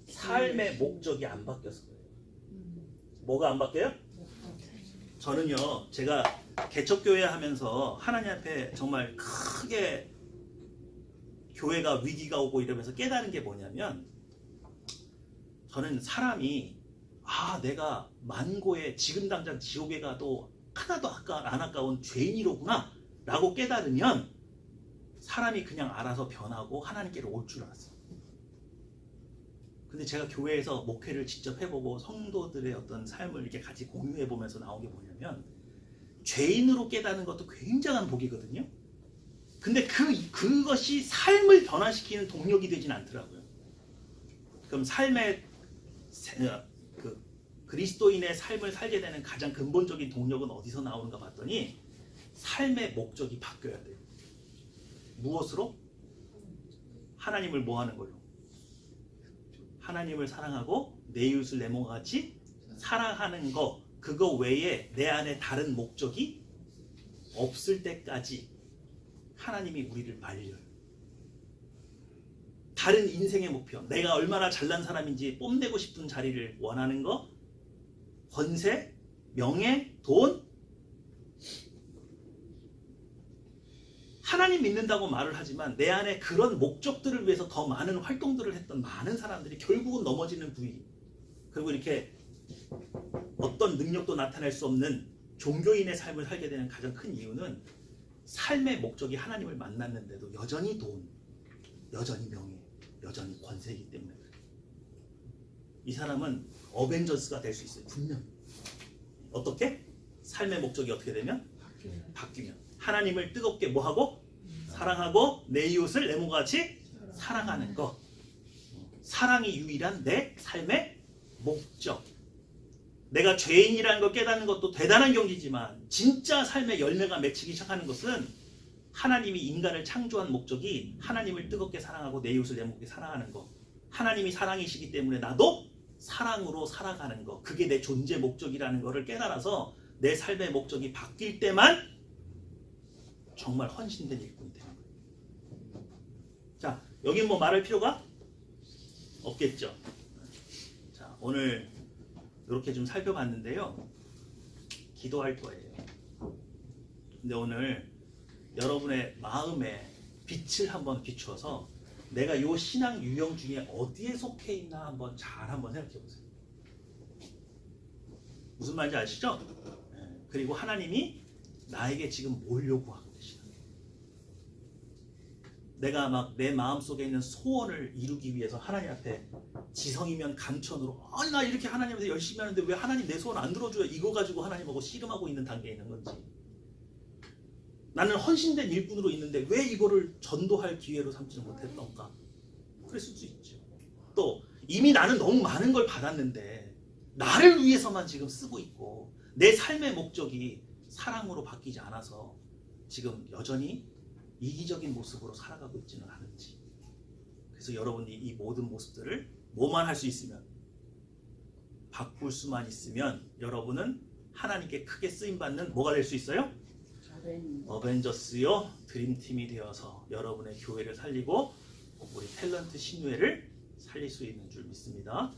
삶의 목적이 안 바뀌었을 거예요. 뭐가 안 바뀌어요? 저는요, 제가 개척교회 하면서 하나님 앞에 정말 크게 교회가 위기가 오고 이러면서 깨달은 게 뭐냐면, 저는 사람이 내가 만고에 지금 당장 지옥에 가도 하나도 안 아까운 죄인이로구나 라고 깨달으면 사람이 그냥 알아서 변하고 하나님께로 올 줄 알았어요. 근데 제가 교회에서 목회를 직접 해보고 성도들의 어떤 삶을 이렇게 같이 공유해보면서 나온 게 뭐냐면, 죄인으로 깨닫는 것도 굉장한 복이거든요. 근데 그것이 삶을 변화시키는 동력이 되진 않더라고요. 그럼 삶의 그리스도인의 삶을 살게 되는 가장 근본적인 동력은 어디서 나오는가 봤더니, 삶의 목적이 바뀌어야 돼요. 무엇으로? 하나님을 뭐 하는 걸로? 하나님을 사랑하고 내 이웃을 내 몸과 같이 사랑하는 거, 그거 외에 내 안에 다른 목적이 없을 때까지 하나님이 우리를 말려요. 다른 인생의 목표, 내가 얼마나 잘난 사람인지 뽐내고 싶은 자리를 원하는 거, 권세, 명예, 돈, 하나님 믿는다고 말을 하지만 내 안에 그런 목적들을 위해서 더 많은 활동들을 했던 많은 사람들이 결국은 넘어지는 부위, 그리고 이렇게 어떤 능력도 나타낼 수 없는 종교인의 삶을 살게 되는 가장 큰 이유는 삶의 목적이 하나님을 만났는데도 여전히 돈, 여전히 명예, 여전히 권세이기 때문에 그래요. 이 사람은 어벤져스가 될 수 있어요. 분명히. 어떻게? 삶의 목적이 어떻게 되면? 바뀌면. 하나님을 뜨겁게 뭐하고? 사랑하고 내 이웃을 내 몸과 같이 사랑하는 거. 사랑이 유일한 내 삶의 목적. 내가 죄인이라는 걸 깨닫는 것도 대단한 경지지만 진짜 삶의 열매가 맺히기 시작하는 것은 하나님이 인간을 창조한 목적이 하나님을 뜨겁게 사랑하고 내 이웃을 내 몸과 같이 사랑하는 거. 하나님이 사랑이시기 때문에 나도 사랑으로 살아가는 거. 그게 내 존재 목적이라는 것을 깨달아서 내 삶의 목적이 바뀔 때만 정말 헌신된 일꾼이 되는 거예요. 자, 여긴 뭐 말할 필요가 없겠죠. 자, 오늘 이렇게 좀 살펴봤는데요. 기도할 거예요. 근데 오늘 여러분의 마음에 빛을 한번 비추어서 내가 이 신앙 유형 중에 어디에 속해 있나 한번 생각해 보세요. 무슨 말인지 아시죠? 그리고 하나님이 나에게 지금 뭘 요구하고 계시나? 내가 막 내 마음속에 있는 소원을 이루기 위해서 하나님 앞에 지성이면 감천으로 나 이렇게 하나님한테 열심히 하는데 왜 하나님 내 소원 안 들어줘요? 이거 가지고 하나님하고 씨름하고 있는 단계에 있는 건지, 나는 헌신된 일꾼으로 있는데 왜 이거를 전도할 기회로 삼지는 못했던가? 그랬을 수 있죠. 또 이미 나는 너무 많은 걸 받았는데 나를 위해서만 지금 쓰고 있고 내 삶의 목적이 사랑으로 바뀌지 않아서 지금 여전히 이기적인 모습으로 살아가고 있지는 않은지. 그래서 여러분이 이 모든 모습들을 뭐만 할 수 있으면, 바꿀 수만 있으면 여러분은 하나님께 크게 쓰임받는 뭐가 될 수 있어요? 어벤져스요 드림팀이 되어서 여러분의 교회를 살리고 우리 탤런트 신우회를 살릴 수 있는 줄 믿습니다.